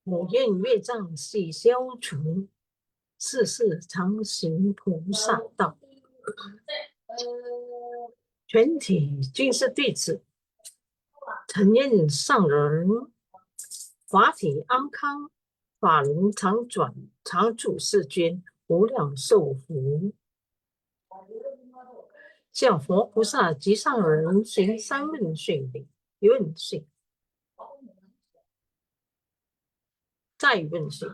我愿业障悉消除，世世常行菩萨道。全体均是弟子，承愿上人法体安康，法轮常转，常住世间，无量寿福。向佛菩萨及上人行三问讯礼，一问讯，再问讯，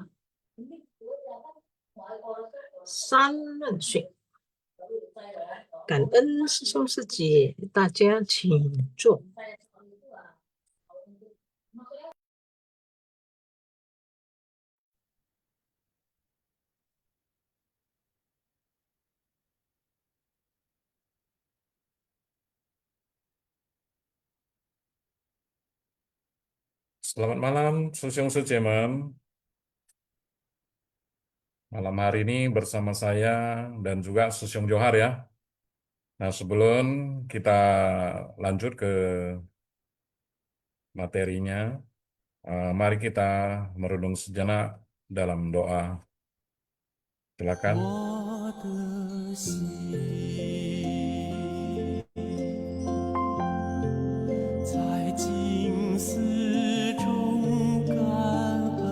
三问讯。感恩师兄师姐，大家请坐。Selamat malam,师兄师姐们. Malam hari ini bersama saya dan juga師兄Johar ya. Nah, sebelum kita lanjut ke materinya, mari kita merenung sejenak dalam doa. Silakan. 我的心在静思中感恩，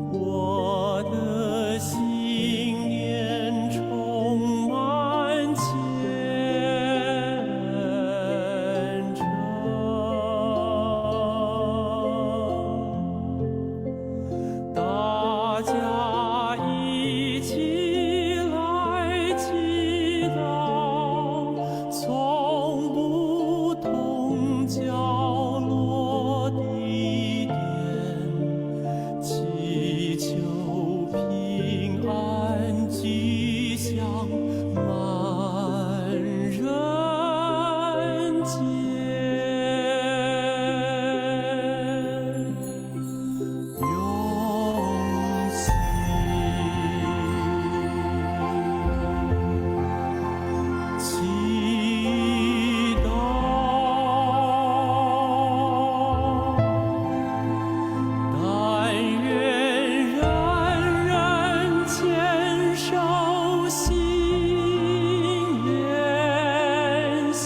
我的心念充满虔诚。大家一起来祈祷，从不同角落地点，祈求平安吉祥满人间。用心祈祷，但愿人人坚守信言行，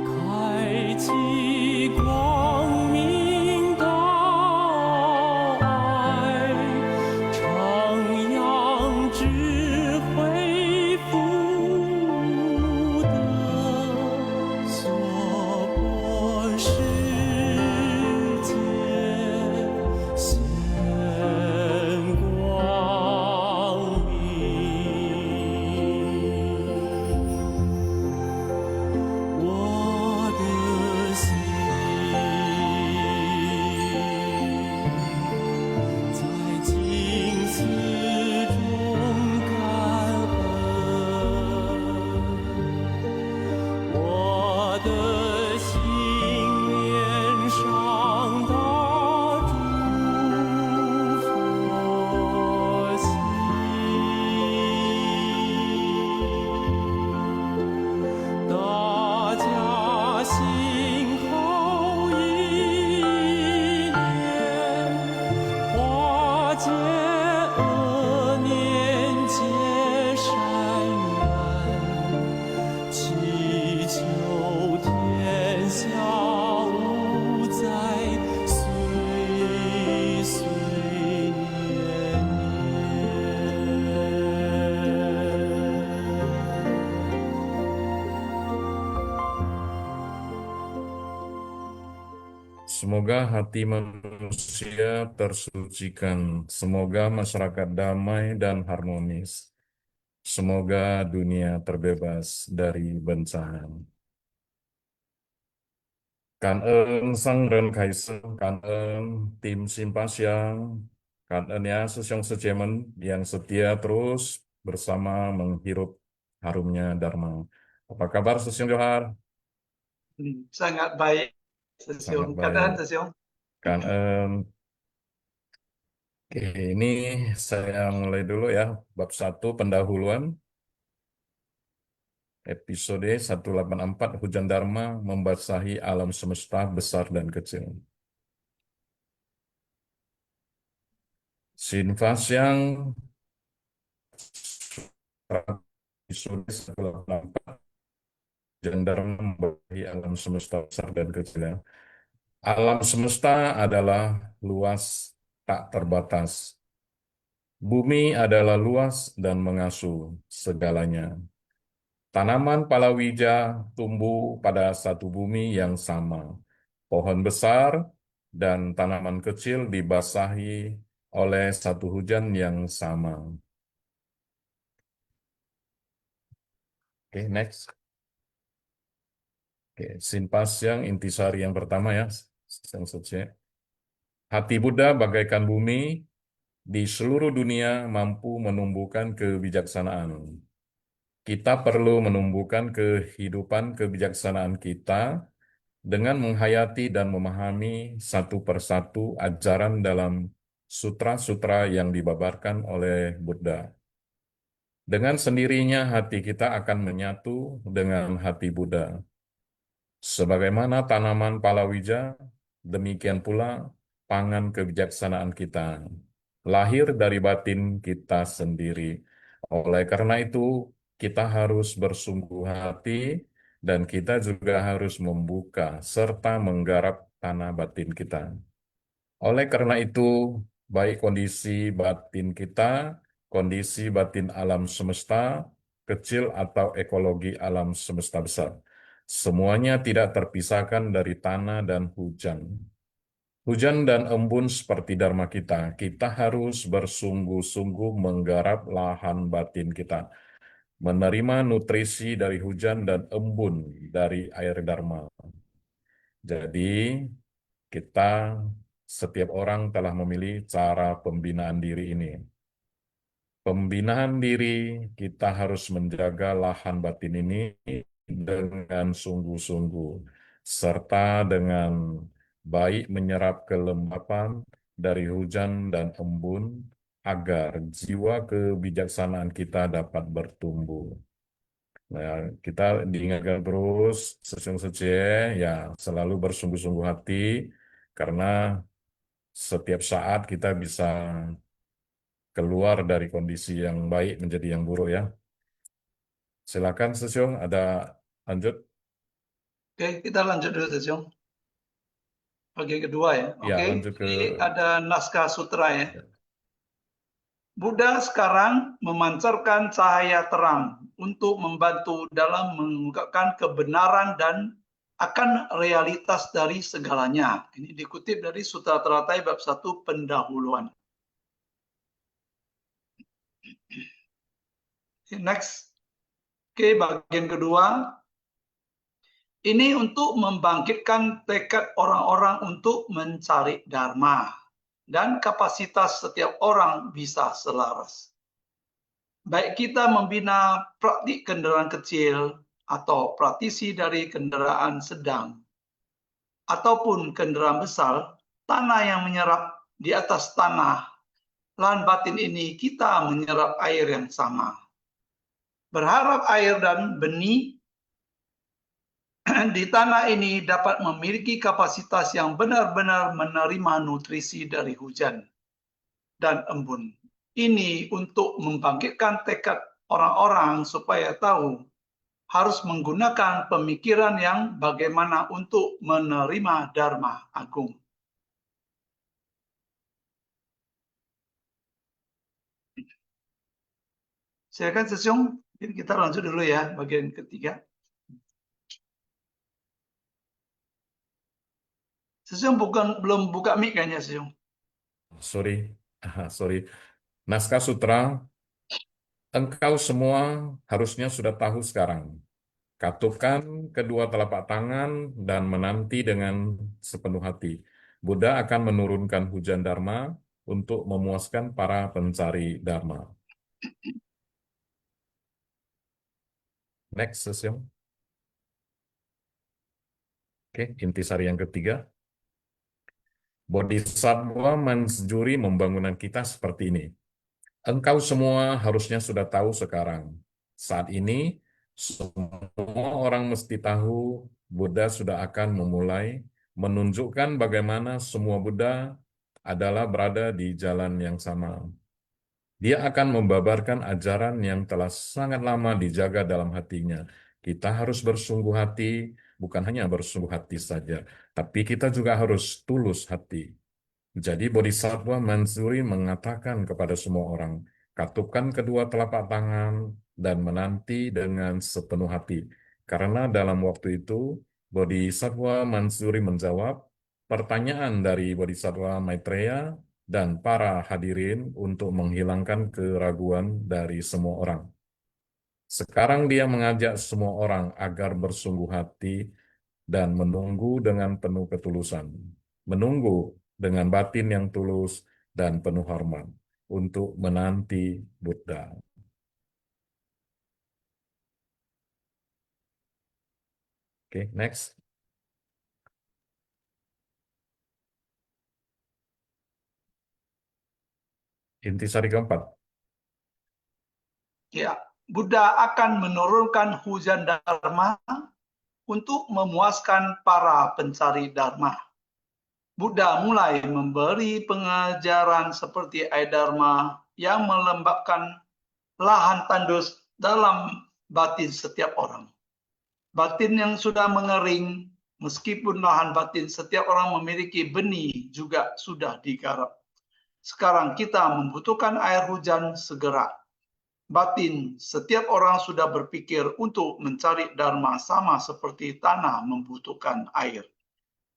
开启光明道爱，徜徉智慧福德，娑婆世界现光明。我的心在静思中感恩，我的心念上大诸佛心。大家心后一念，化解恶念，结善缘，祈求天下无灾，岁岁年年。 Semoga hati manusia tersucikan, semoga masyarakat damai dan harmonis, semoga dunia terbebas dari bencana. Cảm ơn Sang Ren Kaisar, cảm ơn tim Simpasiang, cảm ơn ya Seseong-Sejemen yang setia terus bersama menghirup harumnya Dharma. Apa kabar Seseong Johar? Sangat baik, Sangat Sesiung. Cảm ơn baik. Sesiung. Cảm ơn. Oke, ini saya mulai dulu ya, bab 1 pendahuluan. Episode 184 Hujan Dharma membasahi alam semesta besar dan kecil. Sinfasyang episode 184 Hujan Dharma membasahi alam semesta besar dan kecil. Alam semesta adalah luas tak terbatas. Bumi adalah luas dan mengasuh segalanya. Tanaman palawija tumbuh pada satu bumi yang sama. Pohon besar dan tanaman kecil dibasahi oleh satu hujan yang sama. Oke, next. Oke, Sinpasyang intisari yang pertama ya. Hati Buddha bagaikan bumi, di seluruh dunia mampu menumbuhkan kebijaksanaan. Kita perlu menumbuhkan kehidupan kebijaksanaan kita dengan menghayati dan memahami satu persatu ajaran dalam sutra-sutra yang dibabarkan oleh Buddha. Dengan sendirinya hati kita akan menyatu dengan hati Buddha. Sebagaimana tanaman palawija, demikian pula pangan kebijaksanaan kita, lahir dari batin kita sendiri. Oleh karena itu, kita harus bersungguh hati dan kita juga harus membuka serta menggarap tanah batin kita. Oleh karena itu, baik kondisi batin kita, kondisi batin alam semesta, kecil atau ekologi alam semesta besar, semuanya tidak terpisahkan dari tanah dan hujan. Hujan dan embun seperti dharma kita, kita harus bersungguh-sungguh menggarap lahan batin kita, menerima nutrisi dari hujan dan embun dari air dharma. Jadi, kita setiap orang telah memilih cara pembinaan diri ini. Pembinaan diri, kita harus menjaga lahan batin ini dengan sungguh-sungguh, serta dengan baik menyerap kelembapan dari hujan dan embun, agar jiwa kebijaksanaan kita dapat bertumbuh. Nah, kita diingatkan terus, Sesung Sece, ya selalu bersungguh-sungguh hati, karena setiap saat kita bisa keluar dari kondisi yang baik menjadi yang buruk ya. Silakan Sesung, ada lanjut? Oke, kita lanjut dulu, Sejong. Bagian kedua ya. Ya, Oke, lanjut ke ini ada naskah sutra ya. Buddha sekarang memancarkan cahaya terang untuk membantu dalam mengungkapkan kebenaran dan akan realitas dari segalanya. Ini dikutip dari Sutra Teratai bab 1 pendahuluan. Next. Oke, bagian kedua. Ini untuk membangkitkan tekad orang-orang untuk mencari dharma dan kapasitas setiap orang bisa selaras. Baik kita membina praktik kendaraan kecil atau praktisi dari kendaraan sedang ataupun kendaraan besar, tanah yang menyerap di atas tanah, lahan batin ini kita menyerap air yang sama. Berharap air dan benih di tanah ini dapat memiliki kapasitas yang benar-benar menerima nutrisi dari hujan dan embun. Ini untuk membangkitkan tekad orang-orang supaya tahu harus menggunakan pemikiran yang bagaimana untuk menerima Dharma Agung. Silakan Sesung, kita lanjut dulu ya bagian ketiga. Sesung belum buka mic kayaknya Sesung. sorry, sorry. Naskah Sutra, engkau semua harusnya sudah tahu sekarang. Katupkan kedua telapak tangan dan menanti dengan sepenuh hati. Buddha akan menurunkan hujan Dharma untuk memuaskan para pencari Dharma. Next session. Oke, intisari yang ketiga. Bodhisattva mensjuri pembangunan kita seperti ini. Engkau semua harusnya sudah tahu sekarang. Saat ini, Semua orang mesti tahu Buddha sudah akan memulai menunjukkan bagaimana semua Buddha adalah berada di jalan yang sama. Dia akan membabarkan ajaran yang telah sangat lama dijaga dalam hatinya. Kita harus bersungguh hati, bukan hanya bersungguh hati saja, tapi kita juga harus tulus hati. Jadi Bodhisattva Mansuri mengatakan kepada semua orang, katupkan kedua telapak tangan dan menanti dengan sepenuh hati. Karena dalam waktu itu, Bodhisattva Mansuri menjawab pertanyaan dari Bodhisattva Maitreya dan para hadirin untuk menghilangkan keraguan dari semua orang. Sekarang dia mengajak semua orang agar bersungguh hati dan menunggu dengan penuh ketulusan. Menunggu dengan batin yang tulus dan penuh hormat untuk menanti Buddha. Oke, next. Intisari keempat. Ya, Buddha akan menurunkan hujan Dharma untuk memuaskan para pencari Dharma. Buddha mulai memberi pengajaran seperti air Dharma yang melembabkan lahan tandus dalam batin setiap orang. Batin yang sudah mengering, meskipun lahan batin setiap orang memiliki benih juga sudah digarap. Sekarang kita membutuhkan air hujan segera. Batin setiap orang sudah berpikir untuk mencari Dharma sama seperti tanah membutuhkan air.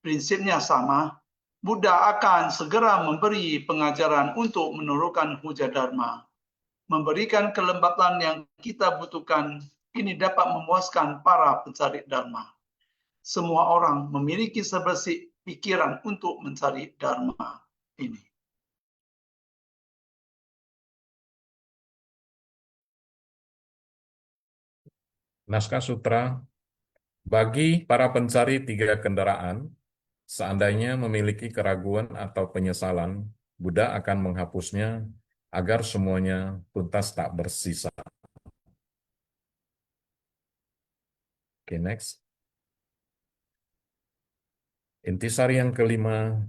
Prinsipnya sama, Buddha akan segera memberi pengajaran untuk menurunkan hujan Dharma. Memberikan kelembapan yang kita butuhkan ini dapat memuaskan para pencari Dharma. Semua orang memiliki sebersih pikiran untuk mencari Dharma ini. Naskah Sutra, bagi para pencari tiga kendaraan, seandainya memiliki keraguan atau penyesalan, Buddha akan menghapusnya agar semuanya tuntas tak bersisa. Oke, next. Intisari yang kelima,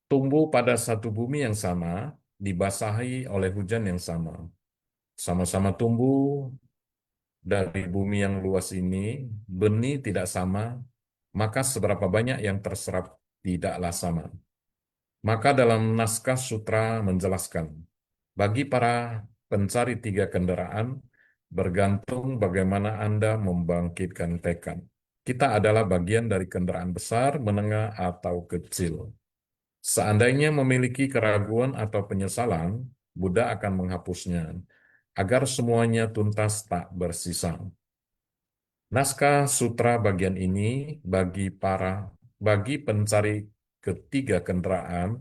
tumbuh pada satu bumi yang sama, dibasahi oleh hujan yang sama. Sama-sama tumbuh dari bumi yang luas ini, benih tidak sama, maka seberapa banyak yang terserap tidaklah sama. Maka dalam naskah sutra menjelaskan, bagi para pencari tiga kendaraan, bergantung bagaimana Anda membangkitkan tekad. Kita adalah bagian dari kendaraan besar, menengah, atau kecil. Seandainya memiliki keraguan atau penyesalan, Buddha akan menghapusnya, agar semuanya tuntas tak bersisa. Naskah sutra bagian ini bagi pencari ketiga kendaraan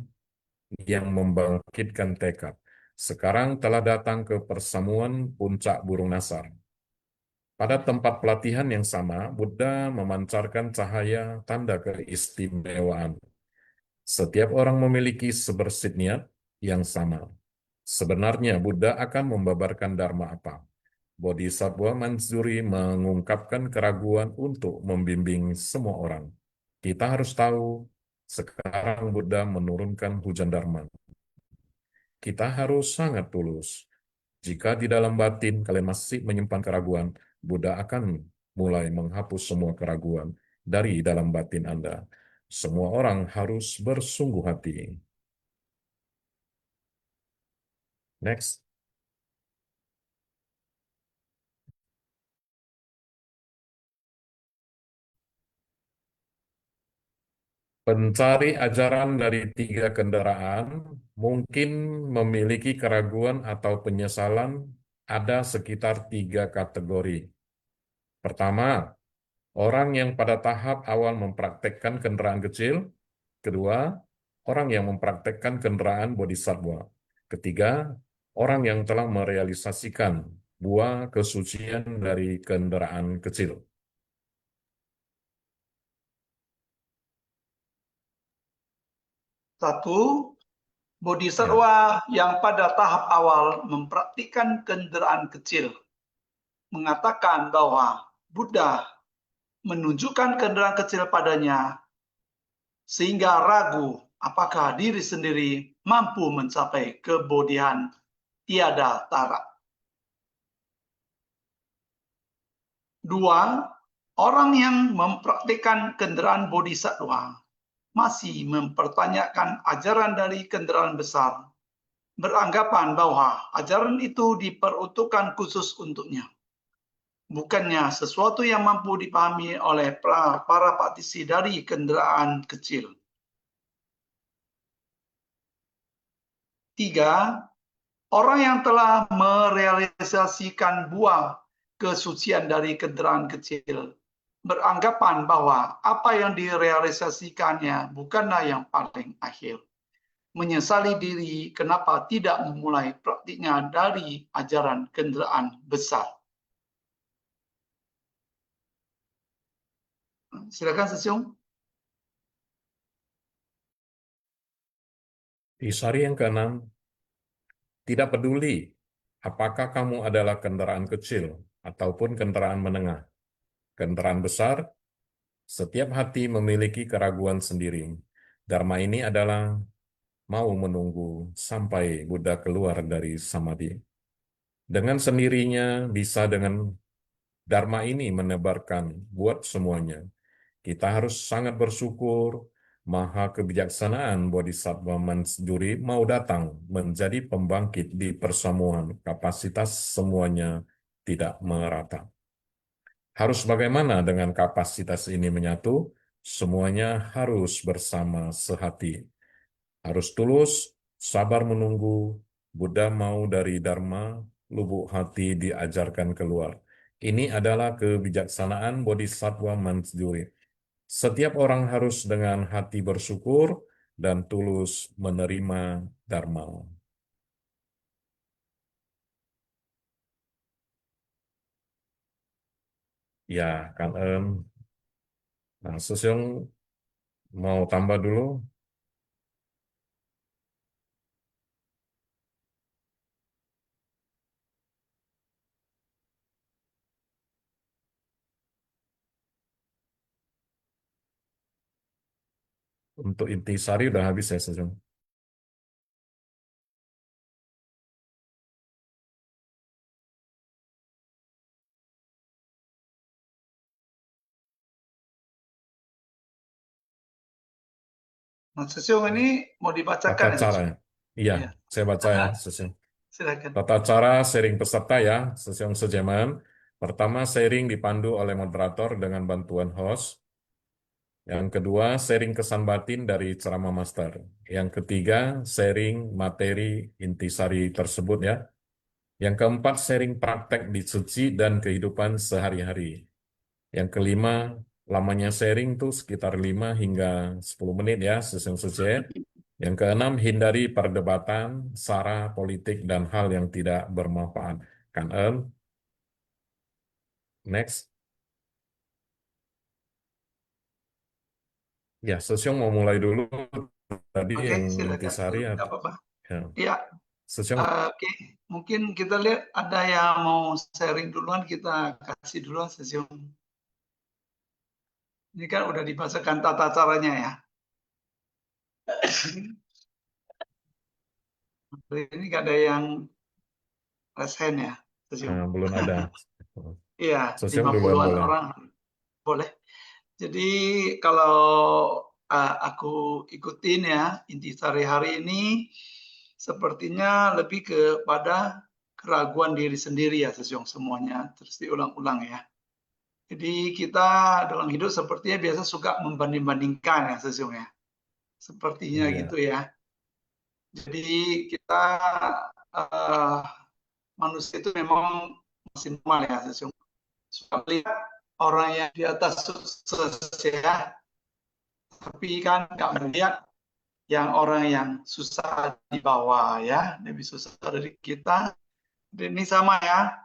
yang membangkitkan tekad. Sekarang telah datang ke persamuan puncak burung nasar. Pada tempat pelatihan yang sama, Buddha memancarkan cahaya tanda keistimewaan. Setiap orang memiliki sebersih niat yang sama. Sebenarnya Buddha akan membabarkan Dharma apa? Bodhisattva Mansuri mengungkapkan keraguan untuk membimbing semua orang. Kita harus tahu, sekarang Buddha menurunkan hujan Dharma. Kita harus sangat tulus. Jika di dalam batin kalian masih menyimpan keraguan, Buddha akan mulai menghapus semua keraguan dari dalam batin Anda. Semua orang harus bersungguh hati. Next. Pencari ajaran dari tiga kendaraan mungkin memiliki keraguan atau penyesalan ada sekitar tiga kategori. Pertama, orang yang pada tahap awal mempraktekkan kendaraan kecil. Kedua, orang yang mempraktekkan kendaraan bodhisattva. Ketiga, orang yang telah merealisasikan buah kesucian dari kendaraan kecil. Satu, Bodhisattva yang pada tahap awal mempraktikkan kendaraan kecil. mengatakan bahwa Buddha menunjukkan kendaraan kecil padanya sehingga ragu apakah diri sendiri mampu mencapai kebodihan tiada tara. Dua, orang yang mempraktikkan kendaraan bodhisattva masih mempertanyakan ajaran dari kendaraan besar, beranggapan bahwa ajaran itu diperuntukkan khusus untuknya, bukannya sesuatu yang mampu dipahami oleh para praktisi dari kendaraan kecil. Tiga, orang yang telah merealisasikan buah kesucian dari kendaraan kecil beranggapan bahwa apa yang direalisasikannya bukanlah yang paling akhir. Menyesali diri kenapa tidak memulai praktiknya dari ajaran kendaraan besar. Silakan Sesiung. Intisari yang keenam, tidak peduli apakah kamu adalah kendaraan kecil ataupun kendaraan menengah, kendaraan besar, setiap hati memiliki keraguan sendiri. Dharma ini adalah mau menunggu sampai Buddha keluar dari samadhi. Dengan sendirinya bisa dengan Dharma ini menebarkan buat semuanya. Kita harus sangat bersyukur Maha kebijaksanaan Bodhisattva Manjuri mau datang menjadi pembangkit di persamuan kapasitas semuanya tidak merata. Harus bagaimana dengan kapasitas ini menyatu? Semuanya harus bersama sehati. Harus tulus, sabar menunggu, Buddha mau dari Dharma, lubuk hati diajarkan keluar. Ini adalah kebijaksanaan Bodhisattva Manjuri. Setiap orang harus dengan hati bersyukur dan tulus menerima Dharma. Ya, Kang Nah, Sesiung mau tambah dulu. Untuk intisari udah habis ya, Sesiung. Nah, Sesiung ini mau dibacakan Tata cara. Iya, Ya. saya baca ya, Sesiung. Silakan. Tata cara sharing peserta ya, Sesiung Sejaman. Pertama, sharing dipandu oleh moderator dengan bantuan host. Yang kedua, sharing kesan batin dari ceramah master. Yang ketiga, sharing materi intisari tersebut ya. Yang keempat, sharing praktek di suci dan kehidupan sehari-hari. Yang kelima, lamanya sharing tuh sekitar 5 hingga 10 menit ya, Sesiung. Yang keenam, hindari perdebatan, sara, politik, dan hal yang tidak bermanfaat. Kan, next. Ya, Sesiung mau mulai dulu. Tadi Oke, yang silakan. intisari. Nggak apa-apa. Ya. Ya, Sesiung, oke. Mungkin kita lihat ada yang mau sharing duluan, kita kasih duluan Sesiung. Ini kan udah dibacakan tata caranya ya. Hari ini nggak ada yang raise hand ya, Sesiung. belum ada. Iya, Sesiung duluan 50-an boleh. orang. Boleh. Jadi kalau aku ikutin ya, intisari hari ini sepertinya lebih kepada keraguan diri sendiri ya, Sesiung, semuanya terus diulang-ulang ya. Jadi kita dalam hidup sepertinya biasa suka membanding-bandingkan ya, Sesiung ya. Sepertinya Iya. gitu ya. Jadi kita manusia itu memang masih normal ya, Sesiung. Suka melihat orang yang di atas sukses ya, tapi kan nggak melihat yang orang yang susah di bawah ya, lebih susah dari kita. Dan ini sama ya.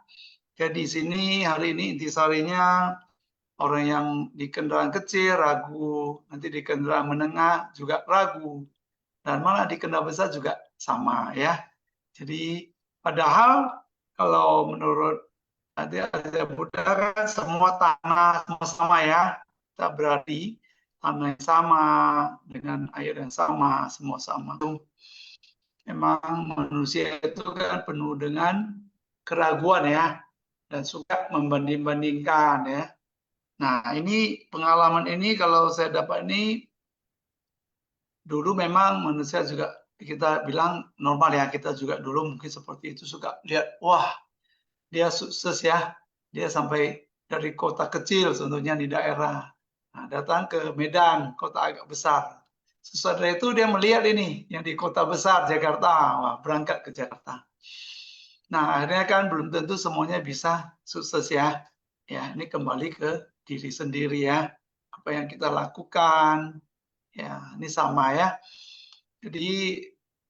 Jadi di sini hari ini intisarinya orang yang di kendaraan kecil ragu, nanti di kendaraan menengah juga ragu, dan malah di kendaraan besar juga sama ya. Jadi padahal kalau menurut Nanti ada Buddha kan semua tanah semua sama ya. Kita berarti tanah yang sama dengan air yang sama, semua sama. Memang manusia itu kan penuh dengan keraguan ya dan suka membanding-bandingkan ya. Nah, ini pengalaman ini kalau saya dapat ini dulu memang manusia juga kita bilang normal ya, kita juga dulu mungkin seperti itu suka lihat, wah dia sukses ya, dia sampai dari kota kecil tentunya di daerah, nah, datang ke Medan, kota agak besar. Sesudah itu dia melihat ini yang di kota besar Jakarta, wah berangkat ke Jakarta. Nah akhirnya kan belum tentu semuanya bisa sukses ya. Ya ini kembali ke diri sendiri ya, apa yang kita lakukan. Ya ini sama ya. Jadi,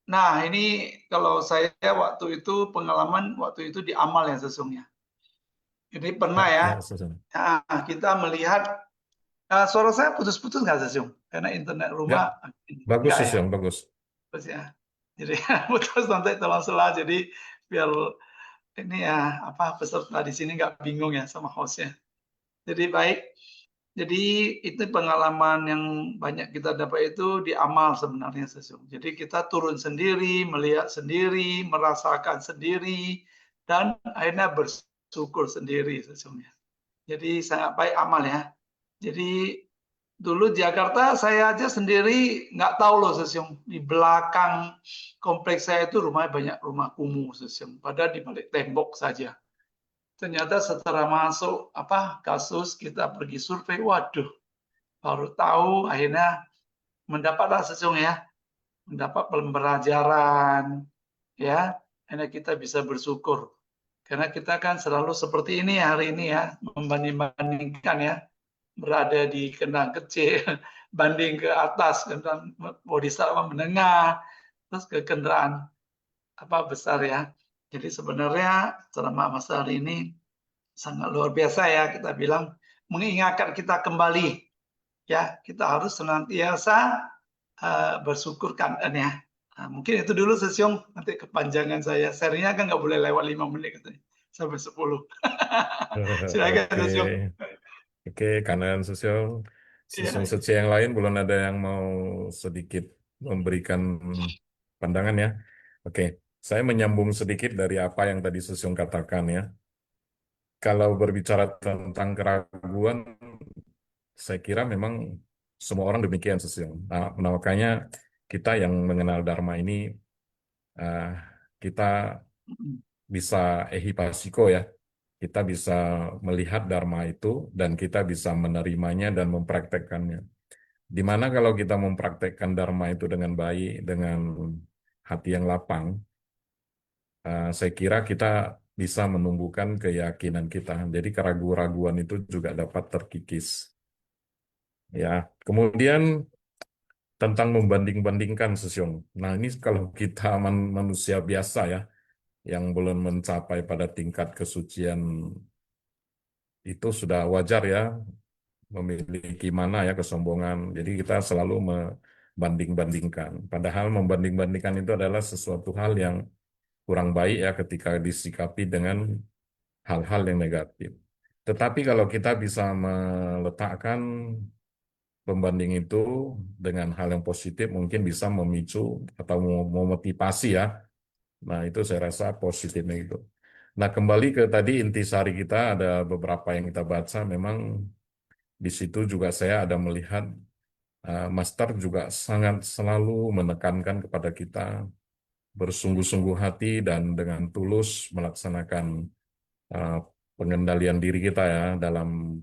nah ini kalau saya waktu itu pengalaman waktu itu di amal ya sesungguhnya. Jadi pernah ya, Ya, Sesung. kita melihat, suara saya putus-putus nggak Sesung? Karena internet Ya, rumah bagus enggak ya, Sesung, bagus. terus ya. Jadi putus nanti tolong salah. Jadi biar ini ya apa peserta di sini nggak bingung ya sama hostnya. Jadi baik. Jadi itu pengalaman yang banyak kita dapat itu di amal sebenarnya Sesung. Jadi kita turun sendiri, melihat sendiri, merasakan sendiri, dan akhirnya bersyukur sendiri sesungguhnya. Jadi sangat baik amal ya. Jadi dulu Jakarta saya aja sendiri nggak tahu loh Sesung. Di belakang kompleks saya itu rumahnya banyak rumah kumuh Sesung. Padahal di balik tembok saja. Ternyata setelah masuk kasus kita pergi survei, waduh, baru tahu akhirnya mendapatlah Sesung ya, mendapat pembelajaran ya, akhirnya kita bisa bersyukur karena kita kan selalu seperti ini hari ini ya, membanding-bandingkan ya, berada di kendaraan kecil banding ke atas kendaraan bodhisattva menengah terus ke kendaraan besar ya. Jadi sebenarnya selama masa hari ini sangat luar biasa ya, kita bilang mengingatkan kita kembali ya, kita harus senantiasa bersyukur kan ya. Nah, mungkin itu dulu Sesiong, nanti kepanjangan saya serinya kan nggak boleh lewat 5 menit katanya sampai 10. Silakan Sesiong. Oke, oke, kanan Sesung. Sesung Ya, Seci yang lain belum ada yang mau sedikit memberikan pandangan ya. Oke, saya menyambung sedikit dari apa yang tadi Sesung katakan ya. Kalau berbicara tentang keraguan, saya kira memang semua orang demikian Sesung. Nah, makanya kita yang mengenal Dharma ini, eh, kita bisa ehipasiko ya. Kita bisa melihat Dharma itu dan kita bisa menerimanya dan mempraktekkannya. Di mana kalau kita mempraktekkan Dharma itu dengan baik, dengan hati yang lapang, saya kira kita bisa menumbuhkan keyakinan kita. Jadi keraguan-raguan itu juga dapat terkikis. Ya, kemudian tentang membanding-bandingkan Sesiong. Nah, ini kalau kita manusia biasa ya, yang belum mencapai pada tingkat kesucian itu sudah wajar ya, memiliki mana ya kesombongan. Jadi kita selalu membanding-bandingkan. Padahal membanding-bandingkan itu adalah sesuatu hal yang kurang baik ya ketika disikapi dengan hal-hal yang negatif. Tetapi kalau kita bisa meletakkan pembanding itu dengan hal yang positif, mungkin bisa memicu atau memotivasi ya. Nah, itu saya rasa positifnya itu. Nah, kembali ke tadi intisari kita, ada beberapa yang kita baca, memang di situ juga saya ada melihat Master juga sangat selalu menekankan kepada kita bersungguh-sungguh hati dan dengan tulus melaksanakan uh, pengendalian diri kita ya dalam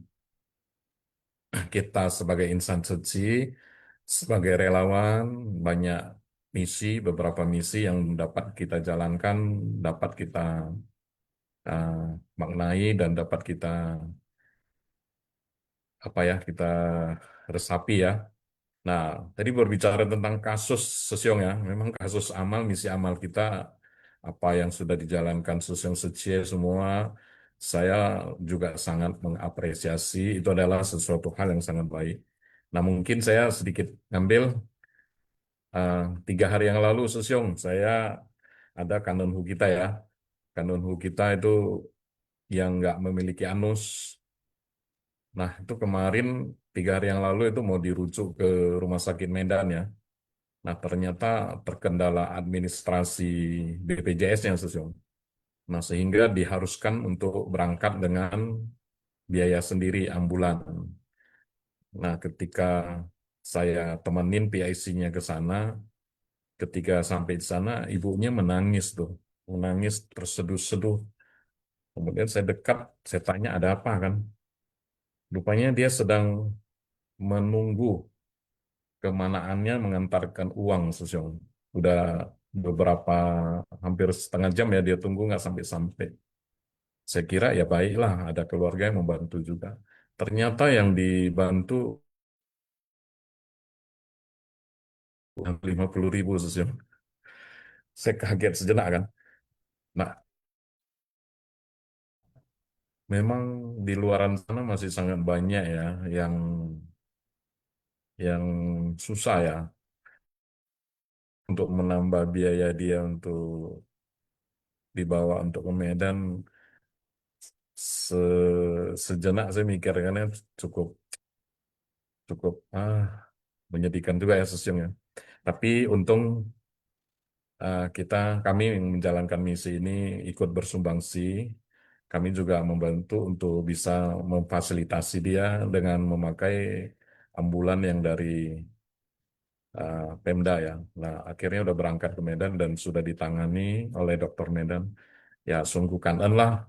kita sebagai insan suci, sebagai relawan, banyak misi, beberapa misi yang dapat kita jalankan, dapat kita uh, maknai dan dapat kita kita resapi ya. Nah, tadi berbicara tentang kasus Sesiong ya, memang kasus amal, misi amal kita, apa yang sudah dijalankan Sesiong Secie semua, saya juga sangat mengapresiasi, itu adalah sesuatu hal yang sangat baik. Nah, mungkin saya sedikit ngambil 3 hari yang lalu Sesiong, saya ada kanunhu kita ya, kanunhu kita itu yang nggak memiliki anus. Nah, itu kemarin 3 hari yang lalu itu mau dirujuk ke Rumah Sakit Medan ya. Nah, ternyata terkendala administrasi BPJS-nya, Sosial. Nah, sehingga diharuskan untuk berangkat dengan biaya sendiri ambulan. Nah, ketika saya temenin PIC-nya ke sana, ketika sampai di sana, ibunya menangis tuh, menangis terseduh-seduh. Kemudian saya dekat, saya tanya ada apa kan? Rupanya dia sedang menunggu kemanaannya mengantarkan uang, Sosial. Udah beberapa, hampir setengah jam ya dia tunggu nggak sampai-sampai. Saya kira ya baiklah, ada keluarga yang membantu juga. Ternyata yang dibantu 50.000, Sosial. Saya kaget sejenak kan. Nah, memang di luaran sana masih sangat banyak ya yang susah ya untuk menambah biaya dia untuk dibawa untuk ke Medan. Sejenak saya mikir kan ya cukup cukup menyedihkan juga ya sesungguhnya. Tapi untung kami yang menjalankan misi ini ikut bersumbangsi. Kami juga membantu untuk bisa memfasilitasi dia dengan memakai ambulan yang dari Pemda ya. Nah, akhirnya udah berangkat ke Medan dan sudah ditangani oleh dokter Medan. Ya, sungguh kangen lah,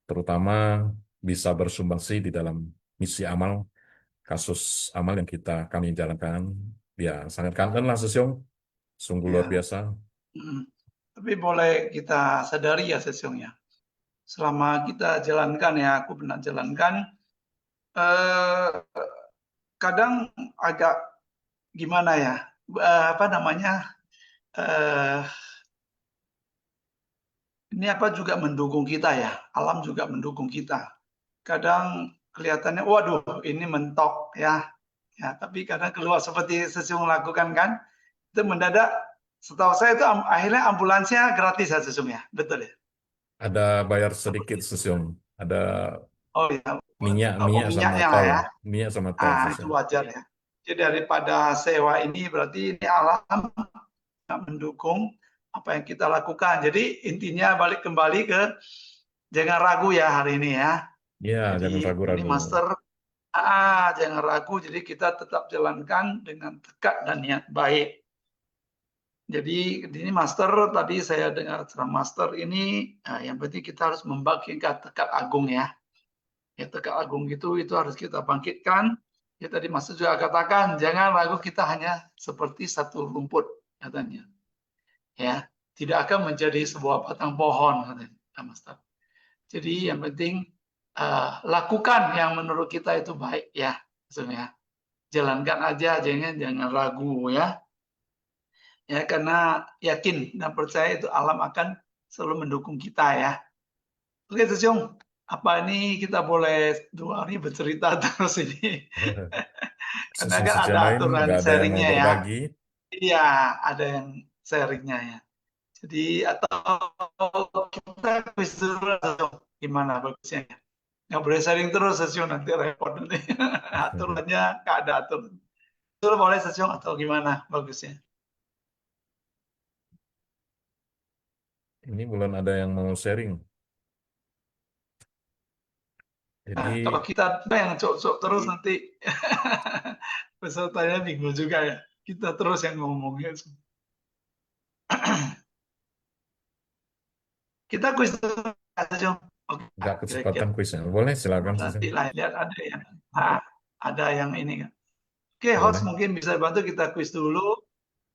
terutama bisa bersumbangsi di dalam misi amal, kasus amal yang kami jalankan. Ya, sangat kangen lah, Sesiong. Sungguh luar Ya. biasa. Tapi boleh kita sadari ya sesungguhnya. Selama kita jalankan ya, aku pernah jalankan, kadang agak gimana ya, apa namanya, ini apa juga mendukung kita ya, alam juga mendukung kita. Kadang kelihatannya, waduh ini mentok ya, tapi kadang keluar seperti sesungguh lakukan kan, itu mendadak. Setahu saya itu akhirnya ambulansnya gratis ya sesungguhnya, betul ya? Ada bayar sedikit, Sesiong. Ada Oh ya, minyak, minyaknya lah ya. minyak sama tol, Itu Sesiong. wajar ya. Jadi daripada sewa ini berarti ini alam mendukung apa yang kita lakukan. Jadi intinya balik kembali ke jangan ragu ya hari ini ya. Ya, jangan Jadi ini ragu-ragu. master, jangan ragu. Jadi kita tetap jalankan dengan tekad dan niat baik. Jadi ini master tadi saya dengar ceramah master ini, yang penting kita harus membagikan tekad agung ya. Ya tekad agung itu harus kita bangkitkan. Ya tadi master juga katakan jangan ragu kita hanya seperti satu rumput katanya. Ya tidak akan menjadi sebuah batang pohon katanya master. Jadi yang penting lakukan yang menurut kita itu baik ya, maksudnya jalankan aja, jangan ragu ya. Ya karena yakin dan percaya itu alam akan selalu mendukung kita ya. Oke Sesiong, apa ini kita boleh 2 hari bercerita terus ini? Karena kan Sesi-sesi ada lain aturan nggak ada yang mau sharingnya ya. berbagi. Iya, ada yang sharingnya ya. Jadi atau kita kuis dulu Sesiong, gimana bagusnya ya? Nggak boleh sharing terus Sesiong, nanti repot nanti. Aturannya nggak ada aturan. Itu boleh Sesiong atau gimana bagusnya? Ini belum ada yang mau sharing. Nah, Jadi kalau kita yang cok-cok terus nanti pesertanya bingung juga ya. Kita terus yang ngomong ya. Kita kuis dulu aja. Oke, nggak kira-kira kecepatan kuisnya. Boleh, silakan. nanti lah lihat ada yang ini kan. Oke, host Boleh. mungkin bisa bantu kita kuis dulu.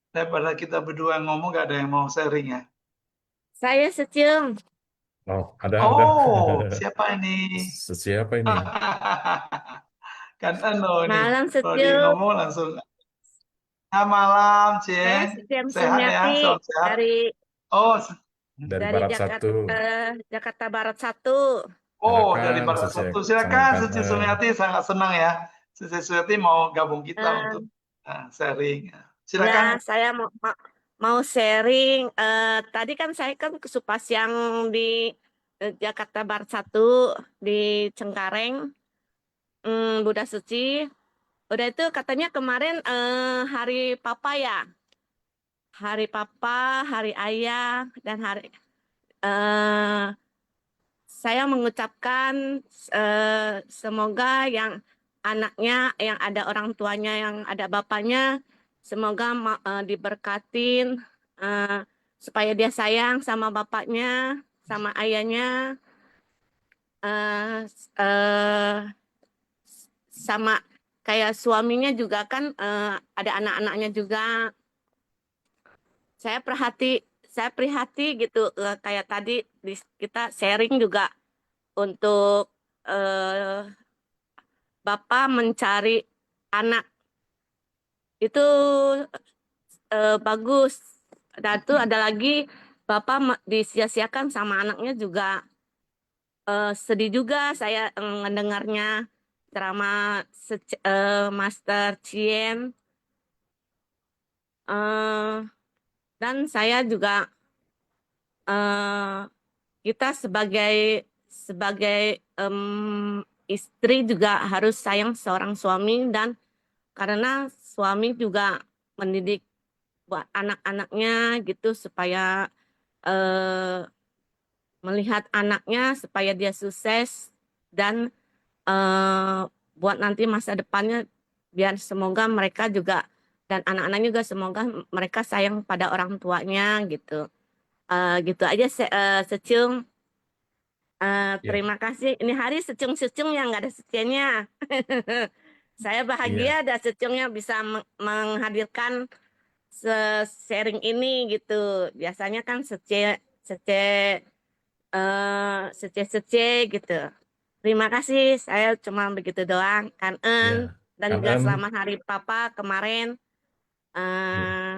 Daripada kita berdua ngomong gak ada yang mau sharing ya. Saya Secung. Oh, ada. Oh, siapa ini? Siapa ini? Kan ini Malam kalau dia Secung. ngomong langsung. Malam, Saya Cien. Setiam Sehat ya, Sumiati salam sehat. dari Oh, Dari dari Barat Jakarta, Satu. Jakarta Barat 1. dari Silakan, Barat Suci. Satu. Sangat Silakan, Suci kangen. Sumiati sangat senang ya. Suci Sumiati mau gabung kita Eh, untuk sharing. Ya, Silakan. saya mau sharing. Tadi kan saya kan kesupas yang di Jakarta Barat 1 di Cengkareng, Buddha Suci. Udah itu katanya kemarin hari Papa ya, hari Papa, hari Ayah, dan hari saya mengucapkan semoga yang anaknya, yang ada orang tuanya, yang ada bapaknya, semoga diberkatin supaya dia sayang sama bapaknya, sama ayahnya, eh, eh, sama kayak suaminya juga kan ada anak-anaknya juga. Saya prihati gitu kayak tadi kita sharing juga untuk Bapak mencari anak itu bagus. Dan itu ada lagi Bapak disia-siakan sama anaknya juga sedih juga saya mendengarnya ceramah Master Chien. Dan saya juga kita sebagai istri juga harus sayang seorang suami, dan karena suami juga mendidik buat anak-anaknya gitu supaya melihat anaknya supaya dia sukses dan buat nanti masa depannya biar semoga mereka juga dan anak-anaknya juga semoga mereka sayang pada orang tuanya gitu. Gitu aja Secung. Ya, Terima kasih. Ini hari Secung-secung yang nggak ada setianya. Saya iya. bahagia ada Secungnya bisa menghadirkan sharing ini gitu. Biasanya kan sece gitu. Terima kasih. Saya cuma begitu doang. Kanen Ya, dan juga kanan. selamat Hari Papa kemarin. Ya. Eh,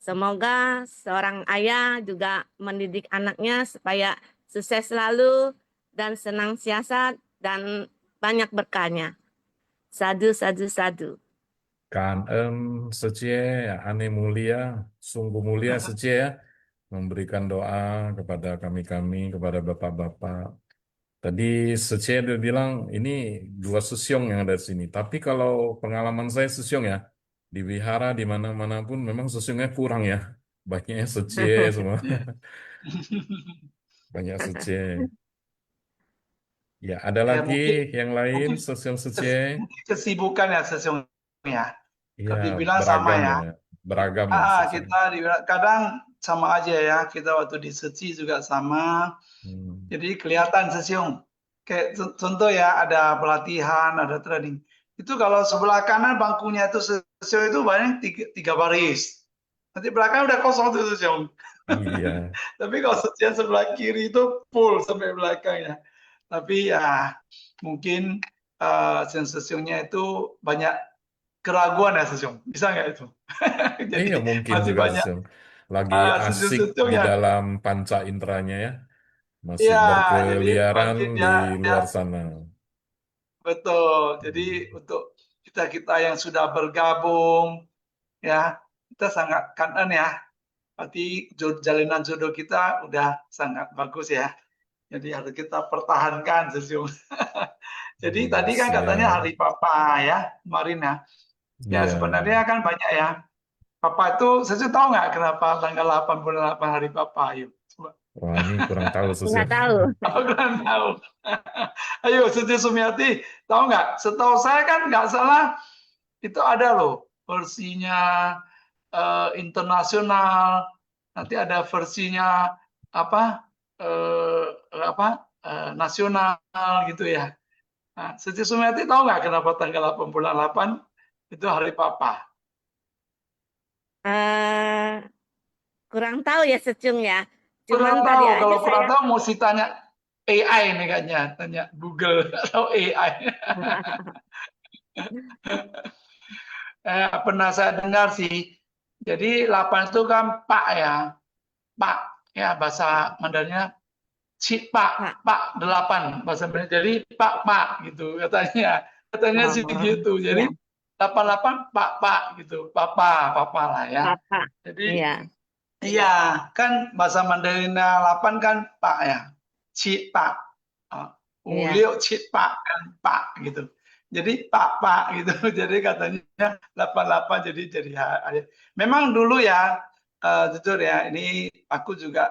Semoga seorang ayah juga mendidik anaknya supaya sukses selalu dan senang siasat dan banyak berkahnya. Sadu, sadu, sadu. Kanan Secie, ane mulia, sungguh mulia Secie ya, memberikan doa kepada kami-kami, kepada bapak-bapak. Tadi Secie dia bilang ini dua susyong yang ada di sini. Tapi kalau pengalaman saya susyong ya, di wihara di mana-mana pun memang susyongnya kurang ya. Banyaknya Secie semua, banyak Secie. Ya, ada Ya lagi mungkin yang lain mungkin susyong Secie. mungkin kesibukan ya sesungguhnya. Iya, Tapi bilang sama beragam ya. ya, beragam ya susyong. Kita kadang sama aja ya. Kita waktu di Suci juga sama. Hmm. Jadi kelihatan sesiung. Kayak contoh ya, ada pelatihan, ada training. Itu kalau sebelah kanan bangkunya itu sesiung itu banyak tiga baris. Nanti belakang udah kosong tuh sesiung. Iya. Tapi kalau sesiung sebelah kiri itu full sampai belakangnya. Tapi ya mungkin sesiungnya itu banyak keraguan ya sesiung. Bisa nggak itu? Iya, Jadi mungkin masih juga banyak Sung. Lagi asik sesiung-sesiung di yang dalam panca inderanya ya, masih ya jadi berkeliaran mungkin di dia luar sana. betul. Jadi Hmm. untuk kita-kita yang sudah bergabung, ya kita sangat kangen ya. Berarti jalinan jodoh kita udah sangat bagus ya. Jadi harus kita pertahankan sesiung. Jadi Iya, tadi kan katanya siap. hari Papa ya kemarin ya. Ya Iya, sebenarnya kan banyak ya. Papa itu, saya tahu nggak kenapa tanggal 88 hari Papa? Ayo, coba. wah ini kurang tahu Nggak Susyong. tahu. Aku kan tahu. Ayo, Siti Sumiati, tahu nggak? Setahu saya kan nggak salah itu ada loh versinya internasional, nanti ada versinya apa nasional gitu ya. Nah, Siti Sumiati tahu nggak kenapa tanggal 88 itu hari Papa? Eh, Kurang tahu ya Secung ya. Cuman Kurang tadi tahu. aja Kalau kurang saya tahu mesti tanya AI nih kayaknya, tanya Google atau AI. Pernah saya dengar sih. Jadi 8 itu kan Pak ya. Pak ya bahasa Mandarinnya si Pak. Pak 8 bahasa Mandarin. Jadi Pak gitu katanya. Katanya sih Oh, gitu. ya, Jadi 88 Pak gitu. Papa lah ya. Bapak. Jadi Iya. iya, kan bahasa Mandarinnya 8 kan Pak ya. Cik Pak. Iya. Ulio Cik Pak kan Pak gitu. Jadi Pak gitu. Jadi katanya 88 jadi memang dulu ya jujur ya ini aku juga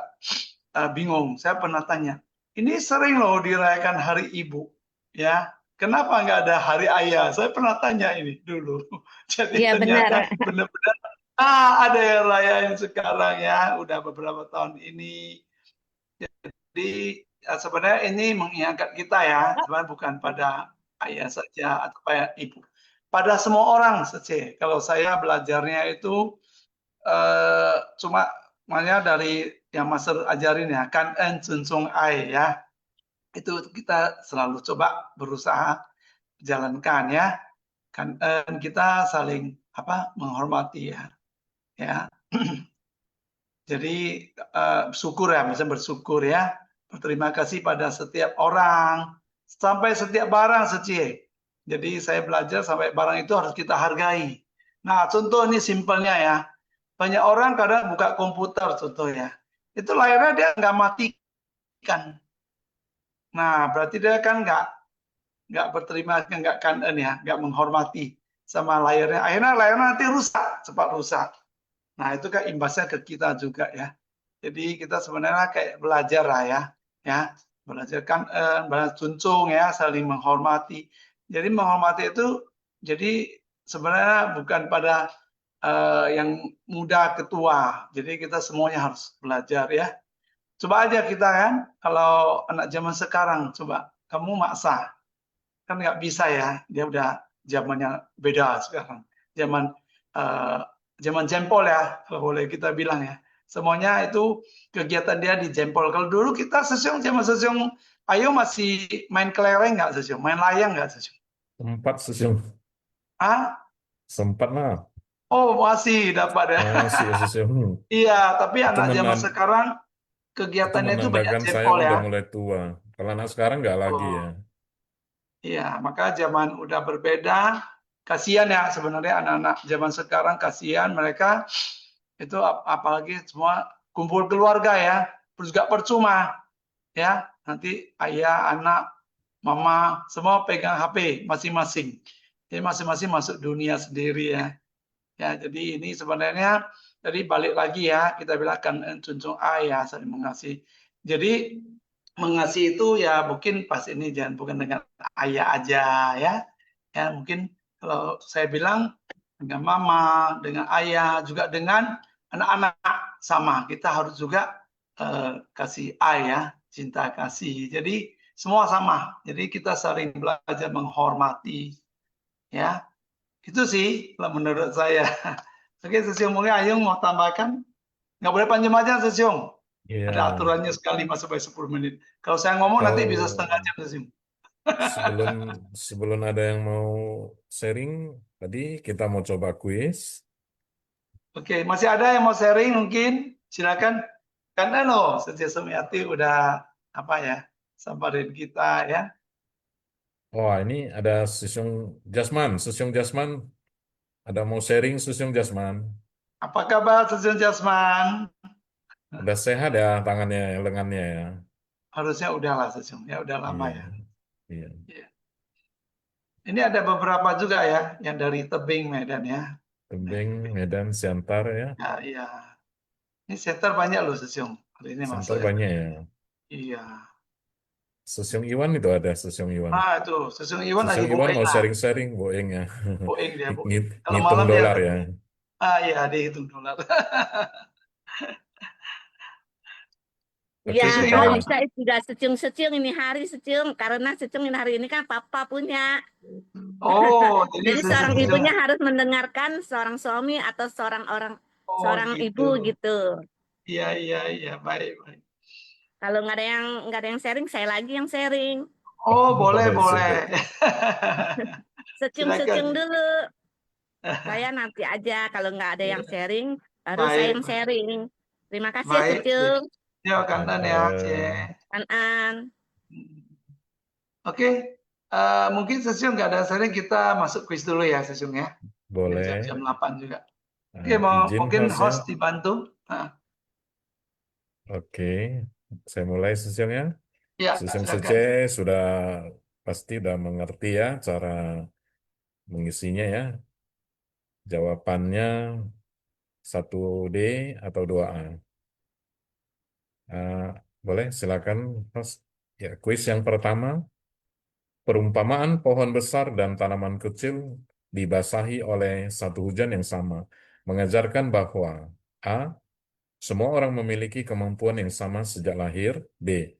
bingung. Saya pernah tanya. Ini sering loh dirayakan Hari Ibu ya. Kenapa nggak ada Hari Ayah? Saya pernah tanya ini dulu. Jadi Iya benar. ternyata benar-benar ada yang rayain sekarang ya, udah beberapa tahun ini. Jadi sebenarnya ini mengingatkan kita ya, sebenarnya bukan pada ayah saja atau pada ibu, pada semua orang saja. Kalau saya belajarnya itu cuma makanya dari yang Master ajarin ya, kan en Sung ai ya, itu kita selalu coba berusaha jalankan ya, kan kita saling menghormati ya. Jadi syukur ya, bisa bersyukur ya, berterima kasih pada setiap orang, sampai setiap barang Secie. Jadi saya belajar sampai barang itu harus kita hargai. Nah contoh ini simpelnya ya, banyak orang kadang buka komputer contoh ya, itu layarnya dia nggak matikan. Nah berarti dia kan nggak berterima, nggak kanen ya, nggak menghormati sama layarnya. Akhirnya layarnya nanti rusak, cepat rusak. Nah, itu kan imbasnya ke kita juga ya. Jadi kita sebenarnya kayak belajar lah ya, belajar kan belajar junjung ya, saling menghormati. Jadi menghormati itu jadi sebenarnya bukan pada yang muda ke tua. Jadi kita semuanya harus belajar ya. Coba aja kita kan, kalau anak zaman sekarang, coba kamu maksa, kan nggak bisa ya, dia udah zamannya beda sekarang. Zaman jempol ya, kalau boleh kita bilang ya. Semuanya itu kegiatan dia di jempol. Kalau dulu kita zaman sesiung, ayo masih main kelereng nggak sesiung? Main layang nggak sesiung? Sempat sesiung, Ah? sempat lah, Oh masih dapat ya. masih ya sesiung. Iya, tapi Itu anak zaman sekarang itu kegiatannya itu banyak menandakan saya jempol udah ya. mulai tua. Kalau anak sekarang nggak lagi ya. Oh, iya, maka zaman udah berbeda. Kasihan ya sebenarnya anak-anak zaman sekarang, kasihan mereka itu apalagi semua kumpul keluarga ya, terus gak percuma ya, nanti ayah, anak, mama semua pegang HP masing-masing. Jadi masing-masing masuk dunia sendiri ya. Ya, jadi ini sebenarnya jadi balik lagi ya, kita bilangkan junjung ayah saling mengasihi. Jadi mengasihi itu ya mungkin pas ini jangan bukan dengan ayah aja ya. Ya, mungkin kalau saya bilang dengan mama, dengan ayah, juga dengan anak-anak sama. Kita harus juga kasih ayah, cinta kasih. Jadi semua sama. Jadi kita saling belajar menghormati. Ya, itu sih kalau menurut saya. Oke, Sesiung mungkin Ayung mau tambahkan? Nggak boleh panjang aja, Sesiung. Iya. Ada aturannya sekali 5 sampai 10 menit. Kalau saya ngomong nanti bisa Kalau setengah jam, Sesiung. sebelum sebelum ada yang mau sharing, tadi kita mau coba kuis. Oke, masih ada yang mau sharing mungkin? Silakan. Karena loh, Setia Sumiati udah samperin kita ya. Wah, ini ada Sesiung Jasman. Ada mau sharing Sesiung Jasman. Apa kabar Setia Jasman? Udah sehat ya tangannya, lengannya ya. Harusnya udahlah Setia, ya udah lama Iya, ya. iya. Iya. Ini ada beberapa juga ya, yang dari Tebing Medan ya. Tebing, Medan, Siantar ya. Ya, iya. Ini center banyak loh Setia hari ini Siantar masuk ya. banyak ya. Iya. Sesiung Iwan itu ada Sesiung Iwan. Ah itu, Setia Iwan lagi Sesiung Iwan boeing mau lah. sharing-sharing, boeng ya. Boeing dia, boeing. Kalau Ngitung malam dia dolar ya. iya, dia hitung dolar. Oke, Ya, kita kalau Iwan. bisa juga secung-secung ini hari secung karena secung ini hari ini kan papa punya. Oh, jadi Jadi seorang Setia. ibunya harus mendengarkan seorang suami atau seorang Oh, seorang gitu. ibu gitu. Iya, baik. Kalau nggak ada yang sharing, saya lagi yang sharing. Oh, boleh. Siap. Secung-secung Silakan. dulu. Saya nanti aja kalau nggak ada yang sharing, baru saya Baik, yang sharing. Terima kasih ya baik. secung. Ya, kantan ya, Cie. An-an. Oke, mungkin Sesiung nggak ada sharing, kita masuk quiz dulu ya, Sesiung ya. Boleh. Jam 8 juga. Nah, Oke, izin mungkin host ya. host dibantu. Nah, Oke, saya mulai sesiongnya. Ya, Sesung silakan. Sece sudah pasti udah mengerti ya cara mengisinya ya. Jawabannya 1D atau 2A. Boleh silakan, Mas. Ya, kuis yang pertama. Perumpamaan pohon besar dan tanaman kecil dibasahi oleh satu hujan yang sama, mengajarkan bahwa A. Semua orang memiliki kemampuan yang sama sejak lahir. B.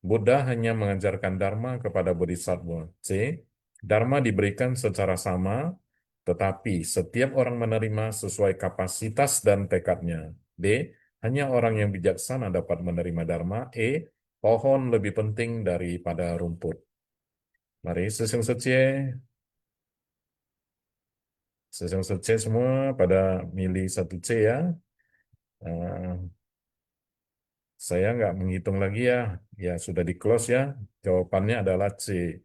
Buddha hanya mengajarkan Dharma kepada bodhisattva. C. Dharma diberikan secara sama, tetapi setiap orang menerima sesuai kapasitas dan tekadnya. D. Hanya orang yang bijaksana dapat menerima Dharma. E. Pohon lebih penting daripada rumput. Mari sesung sece. Sesung sece semua pada milih 1C ya. Eh, Saya nggak menghitung lagi ya. Ya, sudah di close ya. Jawabannya adalah C.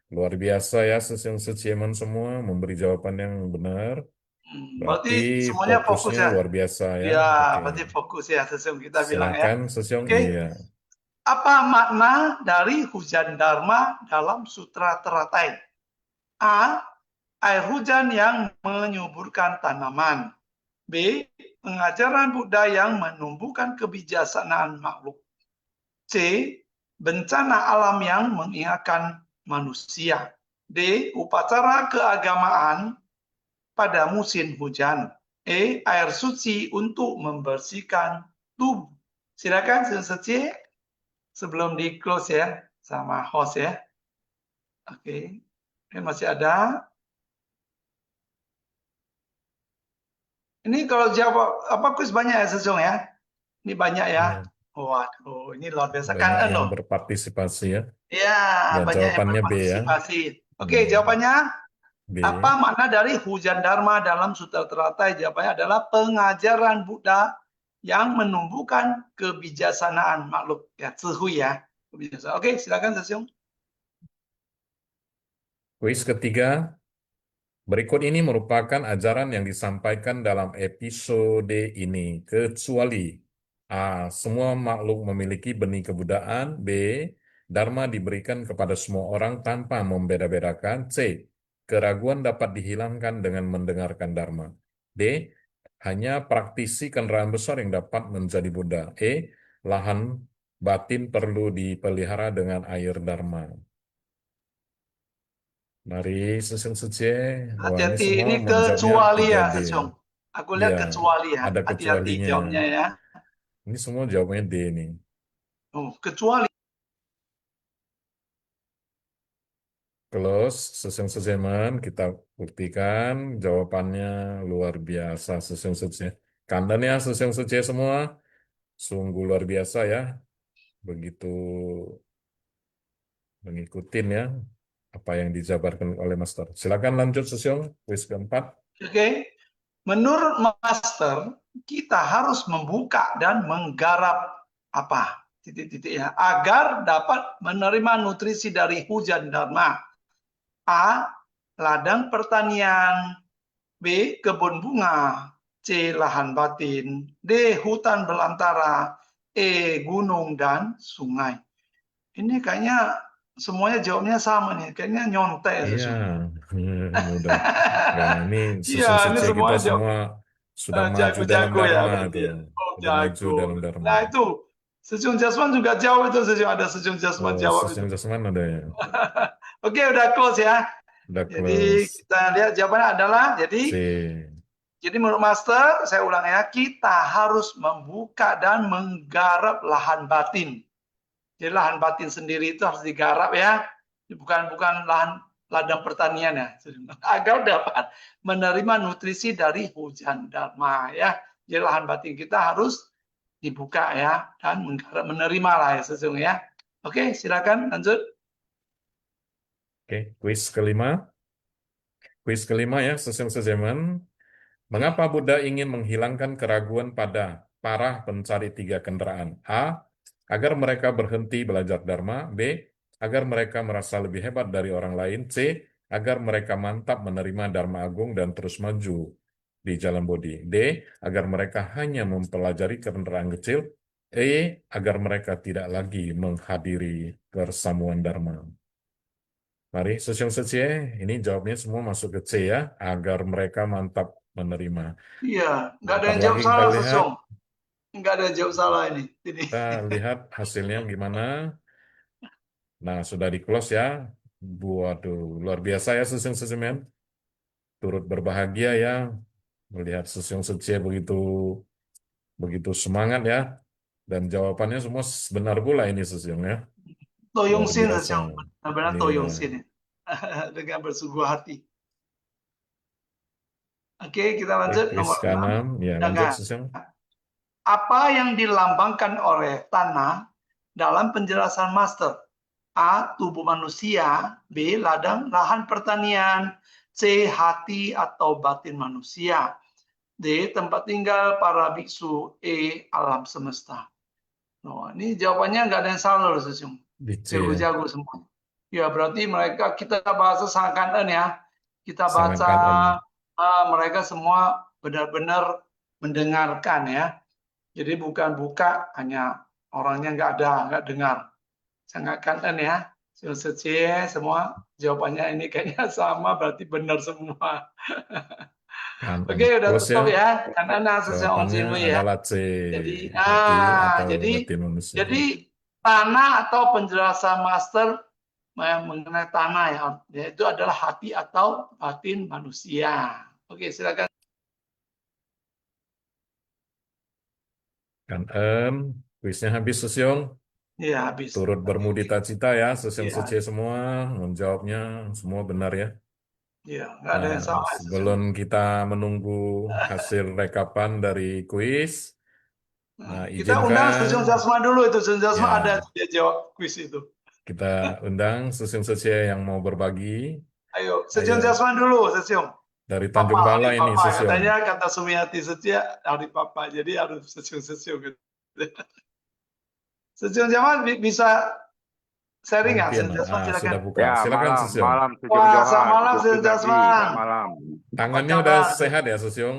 Luar biasa ya, sesung secieman semua memberi jawaban yang benar. Berarti Berarti semuanya fokus fokusnya ya. luar biasa ya. Ya, Oke. berarti fokus ya Sesung kita bilang ya. Silakan, Sesung. Oke. Iya. Apa makna dari hujan Dharma dalam Sutra Teratai? A. Air hujan yang menyuburkan tanaman. B. Pengajaran Buddha yang menumbuhkan kebijaksanaan makhluk. C. Bencana alam yang mengingatkan manusia. D. Upacara keagamaan pada musim hujan. E. Air suci untuk membersihkan tubuh. Silakan Sensei sebelum di close ya sama host ya. Oke. Masih ada. Ini kalau jawab apa kuis banyak ya Sesung ya? Ini banyak ya. Iya. Waduh, ini luar biasa Banyak kan yang loh. berpartisipasi ya. Ya, Ya, banyak yang jawabannya B ya. berpartisipasi. Oke, Hmm. jawabannya B. apa makna dari hujan Dharma dalam Sutra Teratai? Jawabannya adalah pengajaran Buddha yang menumbuhkan kebijaksanaan makhluk. Ya, Zihui ya. Kebijaksanaan. Oke, silakan Sesung. Kuis ketiga. Berikut ini merupakan ajaran yang disampaikan dalam episode ini, kecuali A. Semua makhluk memiliki benih kebudayaan. B. Dharma diberikan kepada semua orang tanpa membeda-bedakan. C. Keraguan dapat dihilangkan dengan mendengarkan Dharma. D. Hanya praktisi kendaraan besar yang dapat menjadi Buddha. E. Lahan batin perlu dipelihara dengan air Dharma. Mari Sesung Sece. Wah, ini Hati-hati, semua ini menjawabnya kecuali ya 3D. Sesung. Aku lihat Iya, kecuali ya. ada Hati-hati kecualinya. jawabnya ya. Ini semua jawabnya D nih. Oh, kecuali. Close, Sesung Sejeman, kita buktikan jawabannya luar biasa Sesung Sece. Kandan ya Sesung Sece semua. Sungguh luar biasa ya. Begitu mengikutin ya apa yang dijabarkan oleh Master. Silakan lanjut Sesung, kuis keempat. Oke. Menurut Master, kita harus membuka dan menggarap apa? Titik-titik ya, agar dapat menerima nutrisi dari hujan Dharma. A. Ladang pertanian. B. Kebun bunga. C. Lahan batin. D. Hutan belantara. E. Gunung dan sungai. Ini kayaknya semuanya jawabnya sama nih. Kayaknya nyontek ya, Iya, Susun. mudah. Nah, ini Iya, Sesung ini Sece semua kita jawab. semua sudah maju dalam Jago-jago ya Dharma berarti tuh. ya. Oh, Sudah maju jago. dalam Dharma. Nah itu Sejung Jasman juga jawab itu Sejung, ada Sejung Jasman Oh, jawab Sesung itu. Jasman ada ya. Oke, udah close ya. Udah Jadi close. kita lihat jawabannya adalah C. jadi menurut Master, saya ulang ya, kita harus membuka dan menggarap lahan batin. Jadi lahan batin sendiri itu harus digarap ya. Bukan ladang pertanian ya. Agar dapat menerima nutrisi dari hujan Dharma ya. Jadi lahan batin kita harus dibuka ya dan menerima lah ya sesungguhnya. Oke, silakan lanjut. Oke, kuis kelima. Kuis kelima ya, Sesung Sejeman. Mengapa Buddha ingin menghilangkan keraguan pada para pencari tiga kendaraan? A. Agar mereka berhenti belajar Dharma. B. Agar mereka merasa lebih hebat dari orang lain. C. Agar mereka mantap menerima Dharma Agung dan terus maju di jalan Bodhi. D. Agar mereka hanya mempelajari kendaraan kecil agar mereka tidak lagi menghadiri persamuan Dharma. Mari, Sosyong Secie, ini jawabnya semua masuk ke C ya, agar mereka mantap menerima. Iya, nggak ada Bentar yang jawab lagi kita salah, lihat, Sesyong. Nggak ada yang jawab salah ini. kita lihat hasilnya gimana. Nah, sudah di close ya. Waduh, luar biasa ya Sosyong Secie. Turut berbahagia ya melihat Sosyong Secie begitu semangat ya. Dan jawabannya semua benar pula ini Sosyong ya. Toyong Luar Sin, biasa. Sesyong. Benar-benar Iya. Toyong Sin. Dengan bersungguh hati. Oke, kita lanjut Quiz nomor 6. ke-6. Ya, lanjut Sosyong. Apa yang dilambangkan oleh tanah dalam penjelasan master? A. Tubuh manusia. B. Lahan pertanian. C. Hati atau batin manusia. D. Tempat tinggal para biksu. E. Alam semesta. Nah, ini jawabannya nggak ada yang salah loh, Sesyum. Di C ya. Jago-jago semua. Ya, berarti kita bahasa sangat kangen ya. Kita Sangat baca, kangen. mereka semua benar-benar mendengarkan ya. Jadi bukan buka, hanya orangnya nggak dengar. Sangat kangen ya. Semua jawabannya ini kayaknya sama, berarti benar semua. Kangen. Oke, udah Close tutup ya. ya. Karena Jawabannya ya. adalah C. Jadi, Hati atau jadi batin manusia. tanah atau penjelasan master mengenai tanah ya, yaitu adalah hati atau batin manusia. Oke, silakan. Kangen. Kuisnya habis Sosyong. Ya, habis. Turut bermudita cita ya Sosyong Iya. Secie semua. Menjawabnya semua benar ya. Iya, nggak ada yang salah. Sebelum kita menunggu hasil rekapan dari kuis, Kita undang izinkan Sejong Jasma dulu itu. Sejong Jasma ya, ada dia jawab kuis itu. kita undang Sosyong Secie yang mau berbagi Ayo, Sejong Ayo. Jasma dulu, Sejong. dari Tanjung Balai ini Papa. Sosyong. Katanya kata Sumiati Setia hari Papa, jadi harus Sejong gitu. Sejong Jasma bisa sharing nggak? Mungkin, Sejong Jasma silakan. sudah buka. Ya, Silakan malam, Sosyong. malam, Sejong Wah, Johar, selamat malam, Sejong Sejong Pribadi, Jasman. selamat malam. Tangannya Apa udah kabar? sehat ya Sosyong?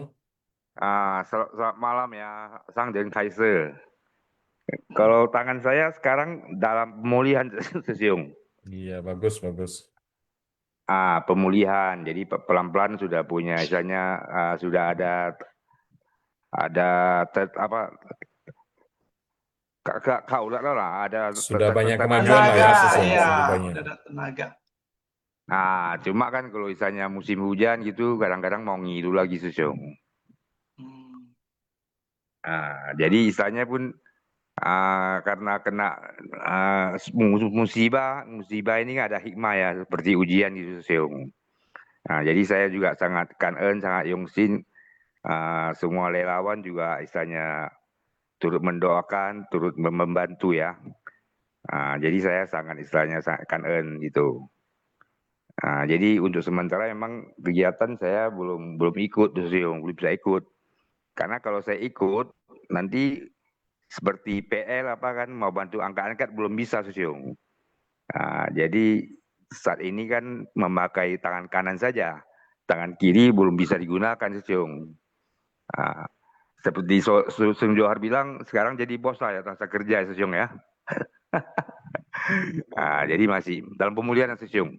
Selamat malam ya, Sang Den Kaiser. Kalau tangan saya sekarang dalam pemulihan, Sejong. Iya, bagus, bagus. Pemulihan, jadi pelan-pelan sudah punya, misalnya sudah ada kaulah lah, ada Sudah banyak tetesan kemajuan lah ya, Tenaga, Sosyong. iya, Sudah banyak. udah ada tenaga. Cuma kan kalau misalnya musim hujan gitu, kadang-kadang mau ngilu lagi, Sejong. Jadi istilahnya pun karena kena musibah ini ada hikmah ya, seperti ujian gitu, Seong. Jadi saya juga sangat kangen, sangat yongsin, semua relawan juga istilahnya turut mendoakan, turut membantu ya. Jadi saya sangat istilahnya sangat kangen gitu. Jadi untuk sementara memang kegiatan saya belum ikut, Seong, belum bisa ikut. Karena kalau saya ikut nanti seperti PL kan mau bantu angkat-angkat belum bisa, Sosyong. Jadi saat ini kan memakai tangan kanan saja, tangan kiri belum bisa digunakan, Sosyong. Seperti Sosyong Johar bilang, sekarang jadi bos lah ya, tasa kerja, Sosyong ya. Jadi masih dalam pemulihan, Sosyong.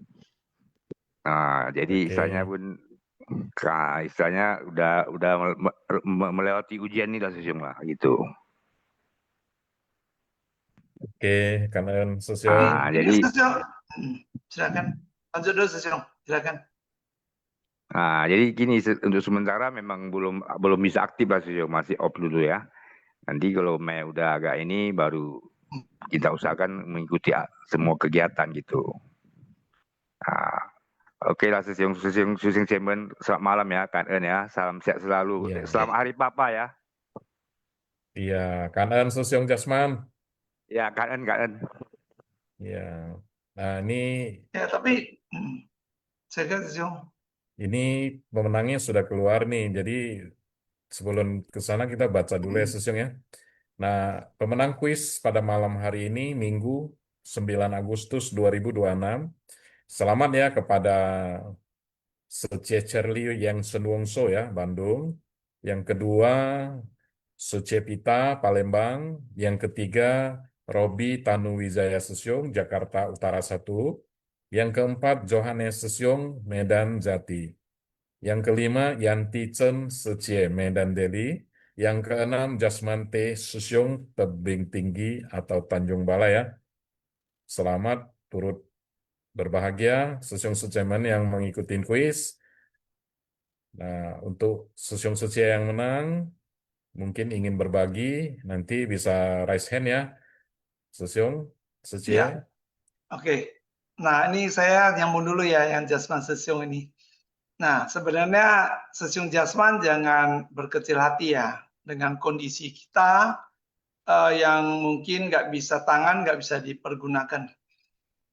Jadi istilahnya pun istilahnya udah melewati ujian ini lah, Sosyong lah gitu. Oke, kangen Sosyong. Jadi silakan lanjut dulu, Sosyong, silakan. Jadi gini, untuk sementara memang belum bisa aktif lah, Sosyong, masih off dulu ya. Nanti kalau Mei udah agak ini baru kita usahakan mengikuti semua kegiatan gitu. Oke lah, Sosyong Cemen, selamat malam ya, kangen ya, salam sehat selalu. Iya. Selamat Hari Papa ya. Iya, kangen Sosyong Jasman. Ya, kangen. Ya, nah ini. Ya, tapi saya Sosyong. Ini pemenangnya sudah keluar nih, jadi sebelum ke sana kita baca dulu ya Sosyong ya. Nah, pemenang kuis pada malam hari ini, Minggu 9 Agustus 2026. Selamat ya kepada Secie Cherliu yang Senwongso ya, Bandung. Yang kedua, Sucepita, Palembang. Yang ketiga, Robi Tanuwijaya Sesyong, Jakarta Utara 1. Yang keempat, Johannes Sesyong, Medan Jati. Yang kelima, Yanti Chen Secie, Medan Delhi. Yang keenam, Jasmante Sesyong, Tebing Tinggi atau Tanjung Balai ya. Selamat turut berbahagia Sesyong Sucemen yang mengikuti kuis. Nah, untuk Sesyong Secie yang menang, mungkin ingin berbagi, nanti bisa raise hand ya, Sesyong Secie. Ya, oke. Nah, ini saya nyambung dulu ya yang Jasman Sesyong ini. Nah, sebenarnya Sesyong Jasman jangan berkecil hati ya dengan kondisi kita yang mungkin nggak bisa tangan, nggak bisa dipergunakan.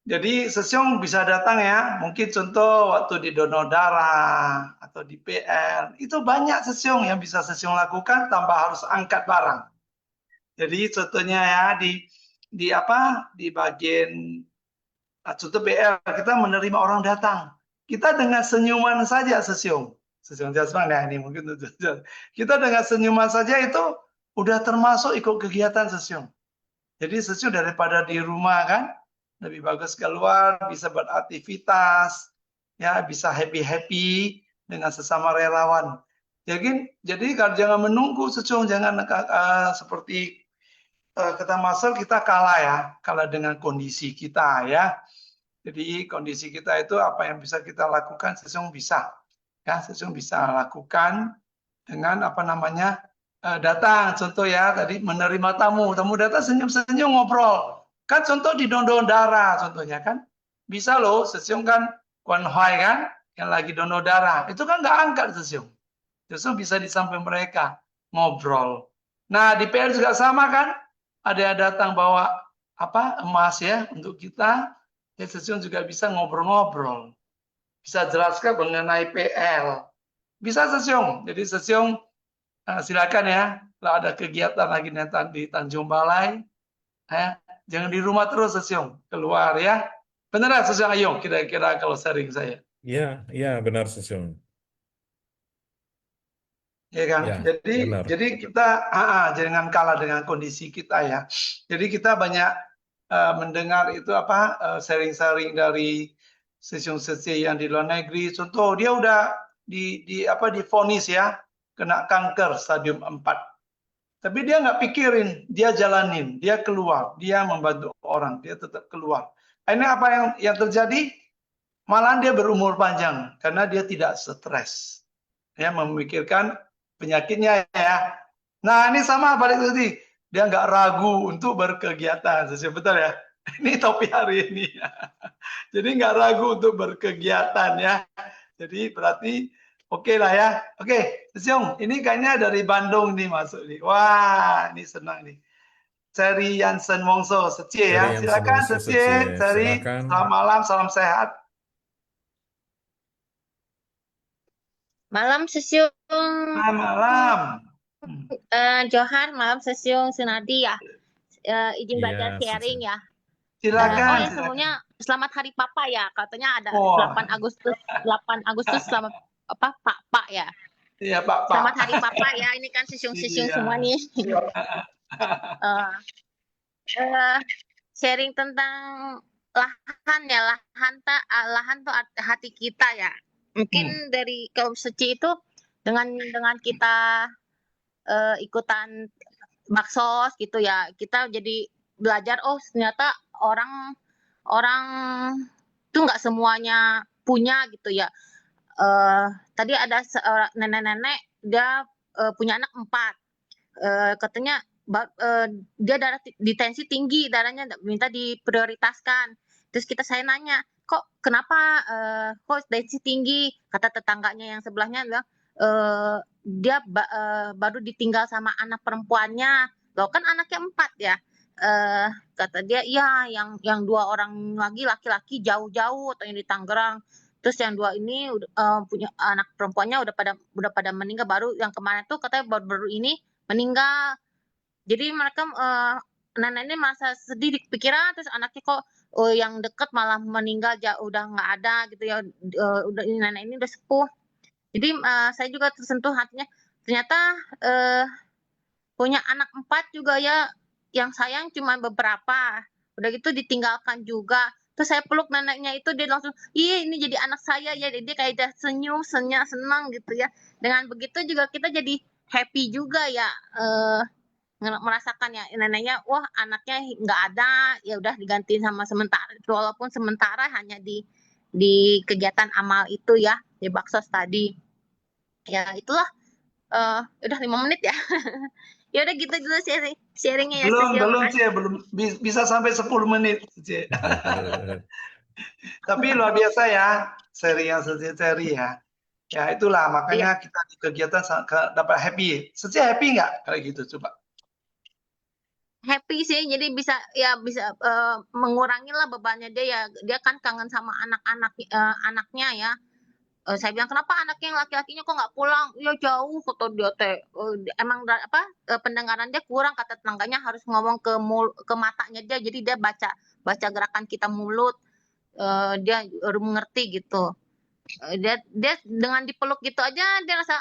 Jadi Sesyong bisa datang ya, mungkin contoh waktu di donor darah atau di PL, itu banyak Sesyong yang bisa Sesyong lakukan tanpa harus angkat barang. Jadi contohnya ya di bagian contoh PL kita menerima orang datang, kita dengan senyuman saja Sesyong Jasman ya ini mungkin kita dengan senyuman saja itu udah termasuk ikut kegiatan Sesyong. Jadi Sesyong daripada di rumah kan, lebih bagus keluar, bisa beraktivitas, ya bisa happy dengan sesama relawan. Jadi kalau jangan menunggu Sesyong, jangan seperti kata Marcel kita kalah dengan kondisi kita ya. Jadi kondisi kita itu apa yang bisa kita lakukan, Sesyong bisa, ya Sesyong bisa lakukan dengan datang, contoh ya tadi menerima tamu datang senyum-senyum ngobrol. Kan contoh di donor darah contohnya kan. Bisa loh Sesyong kan Kwan Hwai kan yang lagi donor darah. Itu kan nggak angkat Sesyong. Sesyong bisa di samping mereka ngobrol. Nah di PR juga sama kan. Ada yang datang bawa emas ya untuk kita. Ya Sesyong juga bisa ngobrol-ngobrol. Bisa jelaskan mengenai PL. Bisa Sesyong. Jadi Sesyong silakan ya, kalau ada kegiatan lagi di Tanjung Balai, jangan di rumah terus Sesyong, keluar ya. Benar ya Sesyong, ayo kira-kira kalau sharing saya. Iya benar Sesyong. Ya kan, Ya, benar. jadi kita jangan kalah dengan kondisi kita ya. Jadi kita banyak mendengar itu sharing-sharing dari Sesyong yang di luar negeri. Contoh dia udah divonis ya, kena kanker stadium 4. Tapi dia nggak pikirin, dia jalanin, dia keluar, dia membantu orang, dia tetap keluar. Ini apa yang terjadi? Malahan dia berumur panjang karena dia tidak stres. Ya, memikirkan penyakitnya ya. Nah, ini sama balik tadi. Dia nggak ragu untuk berkegiatan. Betul ya? Ini topik hari ini. Jadi nggak ragu untuk berkegiatan ya. Jadi berarti oke lah ya. Oke, Sesyong, ini kayaknya dari Bandung nih masuk nih. Wah, ini senang nih. Seri Yansen Wongso, Secie ya. Silakan Secie, Seri. Selamat malam, salam sehat. Malam Sesyong. Selamat malam. Johar, malam Sesyong Sunadi ya. Izin Iya, belajar sharing ya. Silakan. Sebelumnya selamat Hari Papa ya. Katanya ada Oh. 8 Agustus selamat Pak ya. Iya, Pak. Selamat Hari Papa ya. Ini kan Sesyong Iya. semua nih. Sharing tentang lahan ya. Lahan tuh hati kita ya. Mungkin dari kaum suci itu dengan kita ikutan baksos gitu ya, kita jadi belajar ternyata orang tuh nggak semuanya punya gitu ya. Tadi ada nenek-nenek dia punya anak 4, katanya dia darah tensi tinggi, darahnya minta diprioritaskan. Terus saya nanya, kok kenapa kok tensi tinggi? Kata tetangganya yang sebelahnya bilang dia baru ditinggal sama anak perempuannya. Loh kan anaknya 4 ya. Kata dia iya yang 2 orang lagi laki-laki jauh-jauh atau yang di Tangerang. Terus yang 2 ini punya anak perempuannya udah pada meninggal, baru yang kemarin tuh katanya baru ini meninggal. Jadi mereka nenek ini merasa sedih di pikiran, terus anaknya kok yang deket malah meninggal, udah nggak ada gitu ya. Udah nenek ini udah sepuh. Jadi saya juga tersentuh hatinya. Ternyata punya anak 4 juga ya, yang sayang cuma beberapa. Udah gitu ditinggalkan juga. Terus saya peluk neneknya itu, dia langsung, ih ini jadi anak saya ya. Jadi dia kayak udah senyum, senang gitu ya. Dengan begitu juga kita jadi happy juga ya. Merasakan ya neneknya, wah anaknya nggak ada, ya udah digantiin sama sementara. Walaupun sementara hanya di kegiatan amal itu ya, di baksos tadi. Ya itulah, udah 5 menit ya. Ya udah gitu dulu sharingnya ya Sis. Belum Cie, belum bisa sampai 10 menit Cie. Tapi luar biasa ya, seri yang seri ya. Ya itulah makanya kita di kegiatan dapat happy. Cie happy nggak kayak gitu coba? Happy sih, jadi bisa mengurangi lah bebannya dia ya. Dia kan kangen sama anaknya ya. Saya bilang kenapa anaknya yang laki-lakinya kok nggak pulang? Ya jauh kata dia teh. Emang pendengaran dia kurang, kata tetangganya harus ngomong ke matanya dia. Jadi dia baca gerakan kita mulut. Dia baru mengerti gitu. Dia dengan dipeluk gitu aja dia rasa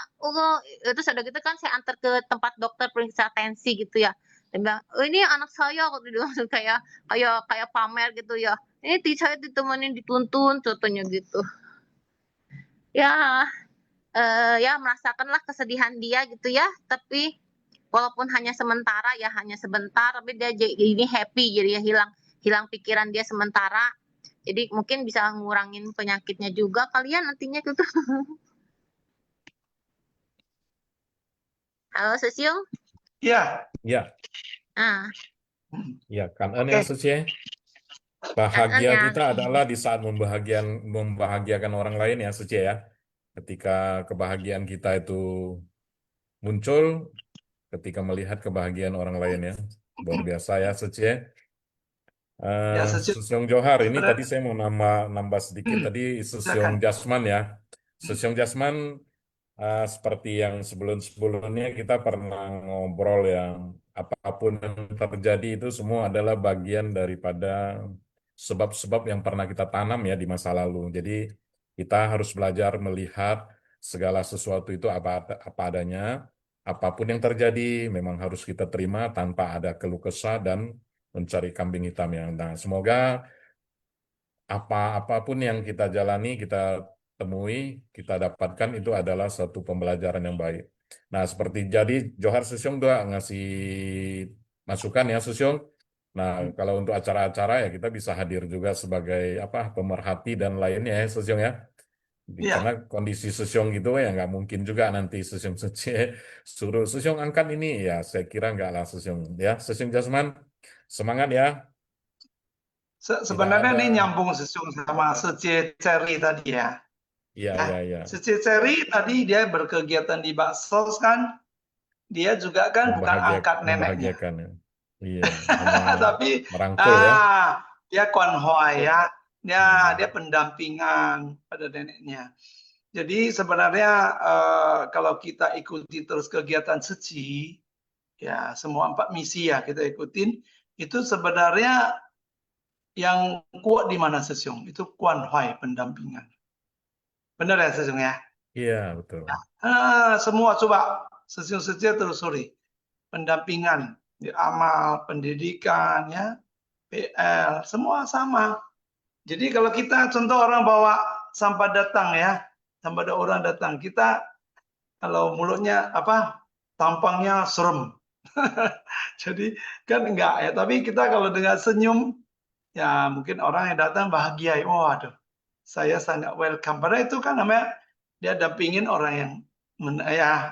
terus ada gitu kan saya antar ke tempat dokter periksa tensi gitu ya. Dia bilang, ini anak saya kok, dia langsung kayak pamer gitu ya. Ini saya ditemenin dituntun contohnya gitu. Ya ya merasakanlah kesedihan dia gitu ya, tapi walaupun hanya sementara ya, hanya sebentar, tapi dia jadi happy, jadi hilang pikiran dia sementara. Jadi mungkin bisa ngurangin penyakitnya juga kali ya nantinya gitu. Halo Sesiung? Iya. Ya, Ah, ya kan ya Cie. Bahagia kita adalah di saat membahagiakan orang lain ya Cie ya. Ketika kebahagiaan kita itu muncul, ketika melihat kebahagiaan orang lain ya. Luar biasa ya Cie. Susyong Johar ini tadi saya mau nambah sedikit tadi Susyong Jasman ya. Susyong Jasman seperti yang sebelumnya kita pernah ngobrol yang apapun yang terjadi itu semua adalah bagian daripada sebab-sebab yang pernah kita tanam ya di masa lalu. Jadi kita harus belajar melihat segala sesuatu itu apa adanya. Apapun yang terjadi memang harus kita terima tanpa ada keluh kesah dan mencari kambing hitam yang. Nah, semoga apapun yang kita jalani, kita temui, kita dapatkan itu adalah satu pembelajaran yang baik. Nah, seperti jadi Johar Susyong juga ngasih masukan ya Susyong. Nah, kalau untuk acara-acara ya kita bisa hadir juga sebagai pemerhati dan lainnya ya Susyong ya. Karena kondisi Susyong gitu ya nggak mungkin juga nanti Susyong suruh Susyong angkat ini ya saya kira nggak lah Susyong ya. Susyong Jasman semangat ya. Sebenarnya ini nyambung sama Secie Ceri tadi ya. Iya. Secie Ceri tadi dia berkegiatan di baksos kan, dia juga kan bukan angkat neneknya. Iya. Tapi merangkul ya. Dia konhoi ya. Dia pendampingan pada neneknya. Jadi sebenarnya kalau kita ikuti terus kegiatan Seci, ya semua 4 misi ya kita ikutin, itu sebenarnya yang kuat di mana Sesiung? Itu Kuan Hwai pendampingan. Benar ya Sesiung ya? Iya, betul. Semua coba Sesiung saja telusuri. Pendampingan, di amal, pendidikan, ya, PL, semua sama. Jadi kalau kita contoh orang bawa sampah datang ya, sampah ada orang datang, kita kalau mulutnya tampangnya serem. Jadi kan enggak ya, tapi kita kalau dengan senyum, ya mungkin orang yang datang bahagia, waduh, saya sangat welcome. Padahal itu kan namanya dia dampingin orang yang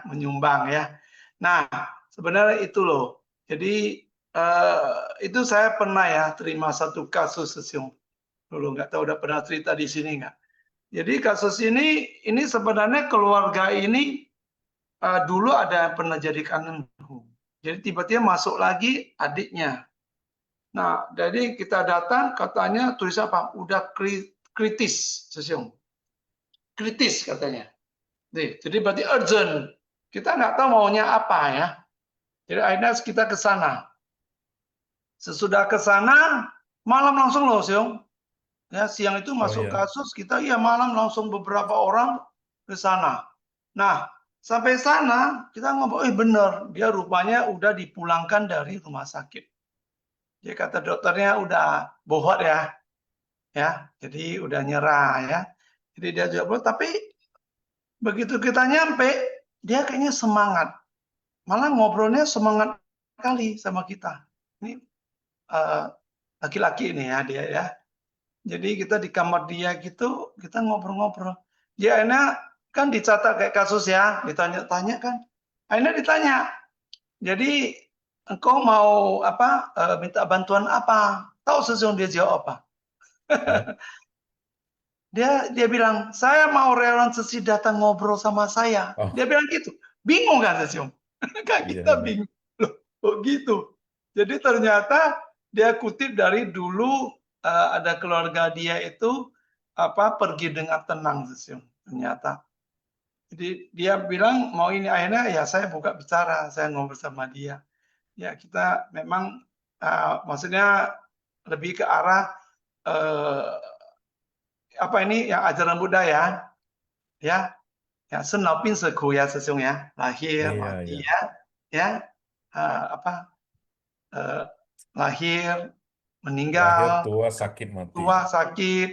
menyumbang ya. Nah sebenarnya itu loh. Jadi itu saya pernah ya terima satu kasus Sesiung. Dulu nggak tahu udah pernah cerita di sini nggak. Jadi kasus ini sebenarnya keluarga ini dulu ada yang pernah jadi kangenhu. Jadi tiba-tiba masuk lagi adiknya. Nah, jadi kita datang, katanya tulis apa? Udah kritis, Sesiung. Kritis katanya. Jadi berarti urgent. Kita nggak tahu maunya apa ya. Jadi akhirnya kita ke sana. Sesudah ke sana, malam langsung loh, Sesiung. Ya, siang itu masuk kasus, kita malam langsung beberapa orang ke sana. Nah, Sampai sana kita ngobrol, bener, dia rupanya udah dipulangkan dari rumah sakit. Dia kata dokternya udah bohot ya, jadi udah nyerah ya. Jadi dia juga, tapi begitu kita nyampe, dia kayaknya semangat, malah ngobrolnya semangat kali sama kita. Ini laki-laki ini ya dia ya. Jadi kita di kamar dia gitu, kita ngobrol-ngobrol. Dia akhirnya kan dicatat kayak kasus ya, ditanya-tanya kan. Akhirnya ditanya, jadi engkau mau apa? Minta bantuan apa? Tahu sesuatu dia jawab apa? Dia bilang, saya mau relawan Sesi datang ngobrol sama saya. Oh. Dia bilang gitu. Bingung kan Sesi? Kan kita Iya. bingung. Loh, kok gitu? Jadi ternyata dia kutip dari dulu ada keluarga dia itu pergi dengan tenang Sesi. Ternyata. Jadi dia bilang mau ini, akhirnya ya saya buka bicara, saya ngobrol sama dia. Ya kita memang maksudnya lebih ke arah apa ini ya ajaran Buddha ya senapin seku ya sesung ya, lahir Iya, mati iya. ya lahir Lahir, meninggal tua, sakit, mati. tua sakit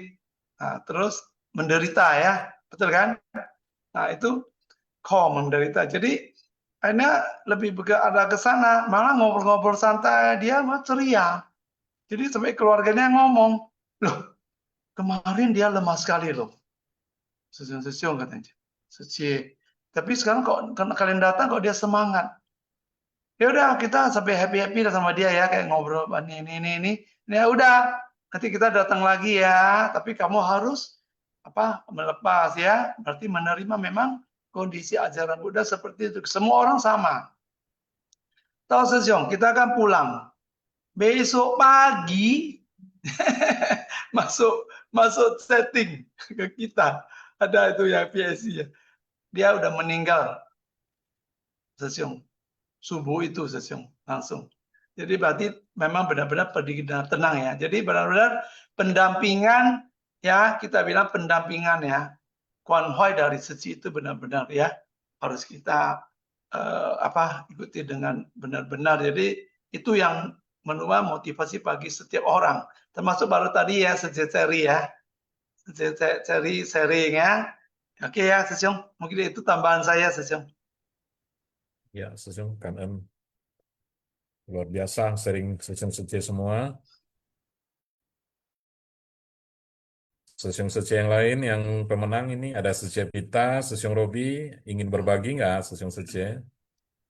terus menderita ya, betul kan? Nah itu menderita. Jadi akhirnya lebih ada ke sana, malah ngobrol-ngobrol santai, dia mah ceria. Jadi sampai keluarganya ngomong, loh kemarin dia lemah sekali loh. Sesiung katanya. Suci. Tapi sekarang kok karena kalian datang kok dia semangat. Ya udah kita sampai happy sama dia ya, kayak ngobrol ini. Ya udah, nanti kita datang lagi ya, tapi kamu harus melepas ya. Berarti menerima memang kondisi ajaran Buddha seperti itu. Semua orang sama. Tahu Sesiung, kita akan pulang. Besok pagi masuk setting ke kita. Ada itu ya PSI ya. Dia udah meninggal. Sesiung. Subuh itu Sesiung langsung. Jadi berarti memang benar-benar pergi tenang ya. Jadi benar-benar pendampingan ya, kita bilang pendampingan ya. Kuan Hoi dari Seci itu benar-benar ya harus kita ikuti dengan benar-benar. Jadi itu yang menambah motivasi bagi setiap orang. Termasuk baru tadi ya seri ya. Seri sharing ya. Oke ya Sesiung, mungkin itu tambahan saya Sesiung. Ya, Sesiung kan luar biasa sering Sesiung semua. Sesiung yang lain yang pemenang ini ada Sesiung Pita, Sesiung Robi, ingin berbagi nggak Sesiung?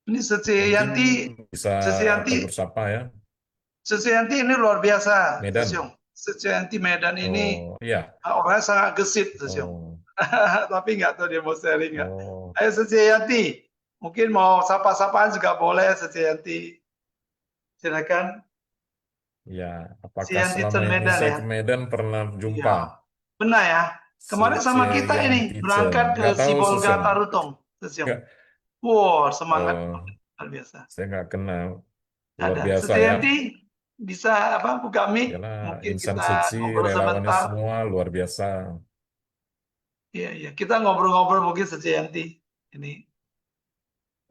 Ini Seciyanti, bisa bersapa ya. Seciyanti ini luar biasa, Medan. Sesiung. Seciyanti Medan ini iya. orangnya sangat gesit, Sesiung. Tapi nggak tahu dia mau sharing nggak. Ayo Seciyanti, mungkin mau sapa-sapaan juga boleh Seciyanti. Silakan. Ya, apakah Seciyanti selama ini Medan, saya ya? ke Medan pernah jumpa? Ya. Benar ya. Kemarin sama kita ini berangkat ke Sibolga Tarutong, Sesiung. Wow, semangat luar biasa. Saya nggak kenal. Luar Ada. biasa Seciyanti ya. bisa buka mic? Yalah, Mungkin insan kita suci, ngobrol relawannya sebentar. semua luar biasa. Iya. Kita ngobrol-ngobrol mungkin Seciyanti. Ini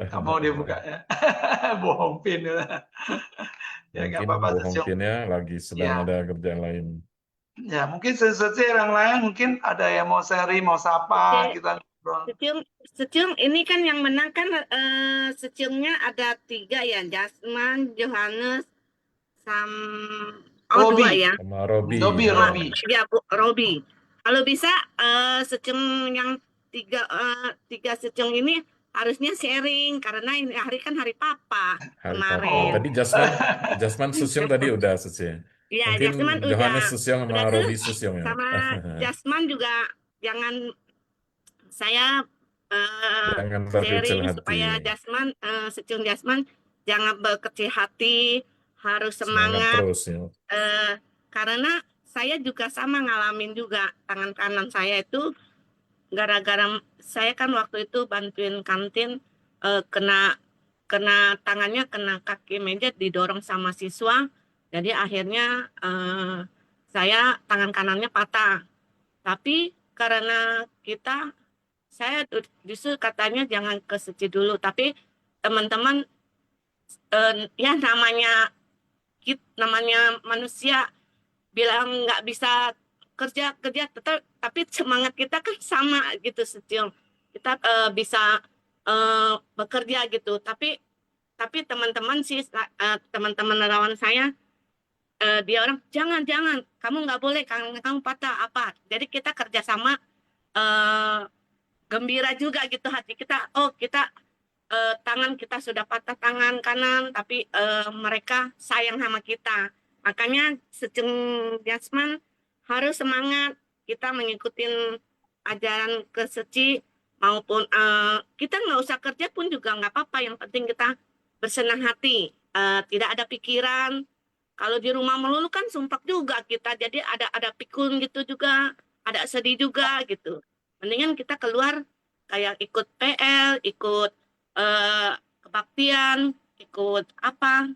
nggak mau dia buka ya. Bohong pin. Ya nggak Mungkin apa-apa bohong Sesiung. pinnya lagi sedang ada kerjaan lain. Ya mungkin Seci yang lain mungkin ada yang mau sharing, mau sapa, kita ngobrol. Seciung ini kan yang menang kan Seciungnya ada 3 ya, Jasman, Johannes, Robi. 2 ya. Sama Robi. Robi. Ya, Robi. Kalau bisa Seciung yang 3 Seciung ini harusnya sharing karena ini hari kan hari Papa kemarin. Tadi Jasman Sesiung tadi udah Sesiung. Ya, Mungkin Jasman Johannes udah. Sesiung sama Robi Sesiung ya. Sama Jasman juga jangan saya Jangan berkecil sharing hati. supaya Seciung Jasman jangan berkecil hati, harus semangat terus ya. karena saya juga sama ngalamin juga tangan kanan saya itu gara-gara saya kan waktu itu bantuin kantin kena tangannya kena kaki meja didorong sama siswa, jadi akhirnya saya tangan kanannya patah. Tapi karena kita saya justru katanya jangan ke Seci dulu, tapi teman-teman ya namanya manusia bilang nggak bisa kerja tapi semangat kita kan sama gitu Setyong. Kita bisa bekerja gitu, tapi teman-teman teman-teman relawan saya dia orang jangan kamu nggak boleh kamu patah apa. Jadi kita kerjasama gembira juga gitu hati kita. Oh kita tangan kita sudah patah tangan kanan, tapi mereka sayang sama kita. Makanya Sejeng Jasman harus semangat kita mengikuti ajaran Keseci maupun kita nggak usah kerja pun juga nggak apa-apa. Yang penting kita bersenang hati, tidak ada pikiran. Kalau di rumah melulu kan sumpah juga kita, jadi ada pikun gitu juga, ada sedih juga gitu. Mendingan kita keluar kayak ikut PL, ikut kebaktian, ikut apa.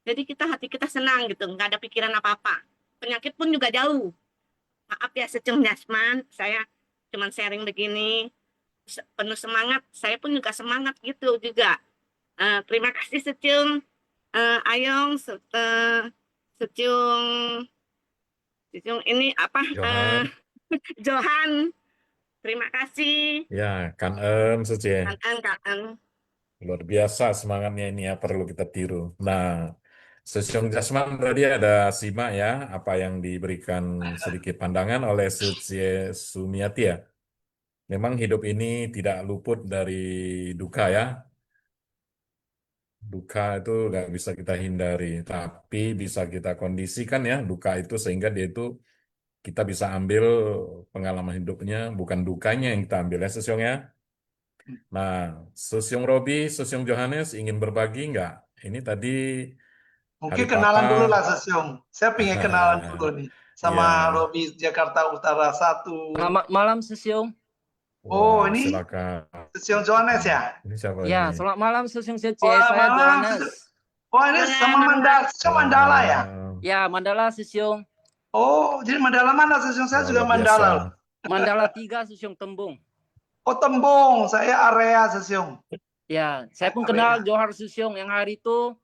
Jadi hati kita senang gitu, nggak ada pikiran apa-apa. Penyakit pun juga jauh. Maaf ya Secung Jasman, saya cuman sharing begini, penuh semangat. Saya pun juga semangat gitu juga. Terima kasih Secung Ayong, Secung ini apa? Johan. Johan. Terima kasih. Ya, Kan Sece. Kan. Luar biasa semangatnya ini ya, perlu kita tiru. Nah, Sesiong Jasman tadi ada simak ya, apa yang diberikan sedikit pandangan oleh Sece Sumiati ya. Memang hidup ini tidak luput dari duka ya. Duka itu nggak bisa kita hindari, tapi bisa kita kondisikan ya duka itu sehingga dia itu kita bisa ambil pengalaman hidupnya, bukan dukanya yang kita ambil ya Sesiong ya. Nah, Sesiong Robi, Sesiong Johannes ingin berbagi nggak? Ini tadi Mungkin hari kenalan Papa. dulu lah Sesyong. Saya pengen kenalan dulu nih sama Ya, Robi Jakarta Utara 1. Selamat malam Sesyong. Oh, wah, ini silakan. Sesyong Johannes ya? Ini siapa Ya, ini? selamat malam Sesyong Sece. Wah, Saya malam. Johannes. Wah, ini sama Mandala. Sesyong Mandala ya? Ya, Mandala Sesyong. Oh, jadi Mandala mana Sesyong? Saya Wah, juga luar Mandala biasa. loh. Mandala 3 Sesyong Tembung. Oh, Tembung. Saya area Sesyong. Ya, saya pun Area. kenal Johar Sesyong yang hari itu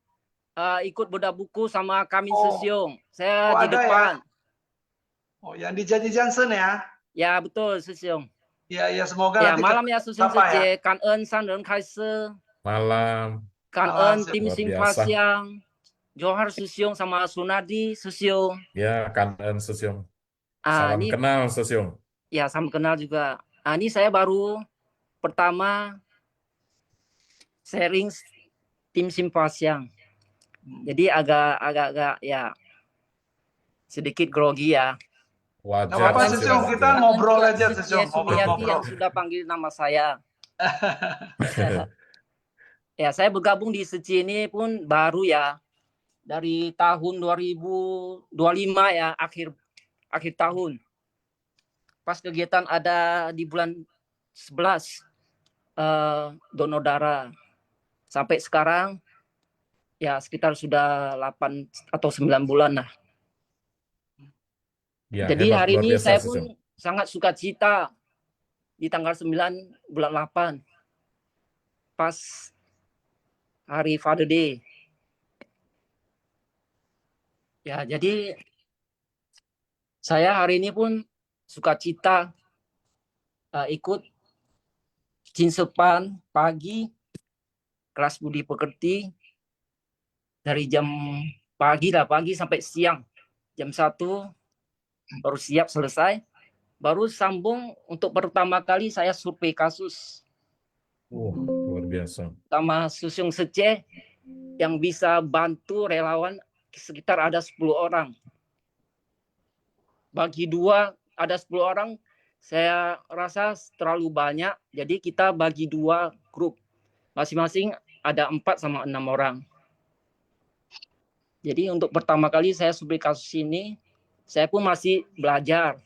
ikut bedah buku sama kami Oh. Sesyong. Saya Oh, di ada ya? depan. Oh, yang di Janji Johnson ya? Ya, betul Sesyong. Ya, semoga Ya, nanti malam ya Sesyong apa ya? Sece. Kan San Ren Kaise. Malam. Kan Malam, Tim luar Sing biasa. Pasiang. Johar Sesyong sama Sunadi Sesyong. Ya, Kan Sesiong. Ah, Salam ini kenal Sesiong. ya sama kenal juga. Ini saya baru pertama sharing tim Simpasiang. Jadi agak ya sedikit grogi ya. Nggak Wajar apa-apa sih, Sesyong, wajar. kita ngobrol aja Setia Sesyong, Sumiati yang ngobrol-ngobrol. sudah panggil nama saya. Ya, saya bergabung di Seci ini pun baru ya. Dari tahun 2025 ya, akhir tahun. Pas kegiatan ada di bulan 11 donor darah. Sampai sekarang ya sekitar sudah 8 atau 9 bulan lah. Ya, Jadi hebat, hari luar ini biasa, saya Sesiong. pun sangat sukacita di tanggal 9 bulan 8 pas hari Father Day. Ya, jadi saya hari ini pun sukacita ikut Cinsepan pagi kelas budi pekerti dari jam pagi sampai siang jam 1 baru siap selesai, baru sambung untuk pertama kali saya survei kasus Luar biasa. sama Susyong Sece yang bisa bantu relawan sekitar ada 10 orang. Bagi 2 ada 10 orang, saya rasa terlalu banyak. Jadi kita bagi 2 grup. Masing-masing ada 4 sama 6 orang. Jadi untuk pertama kali saya survei kasus ini, saya pun masih belajar.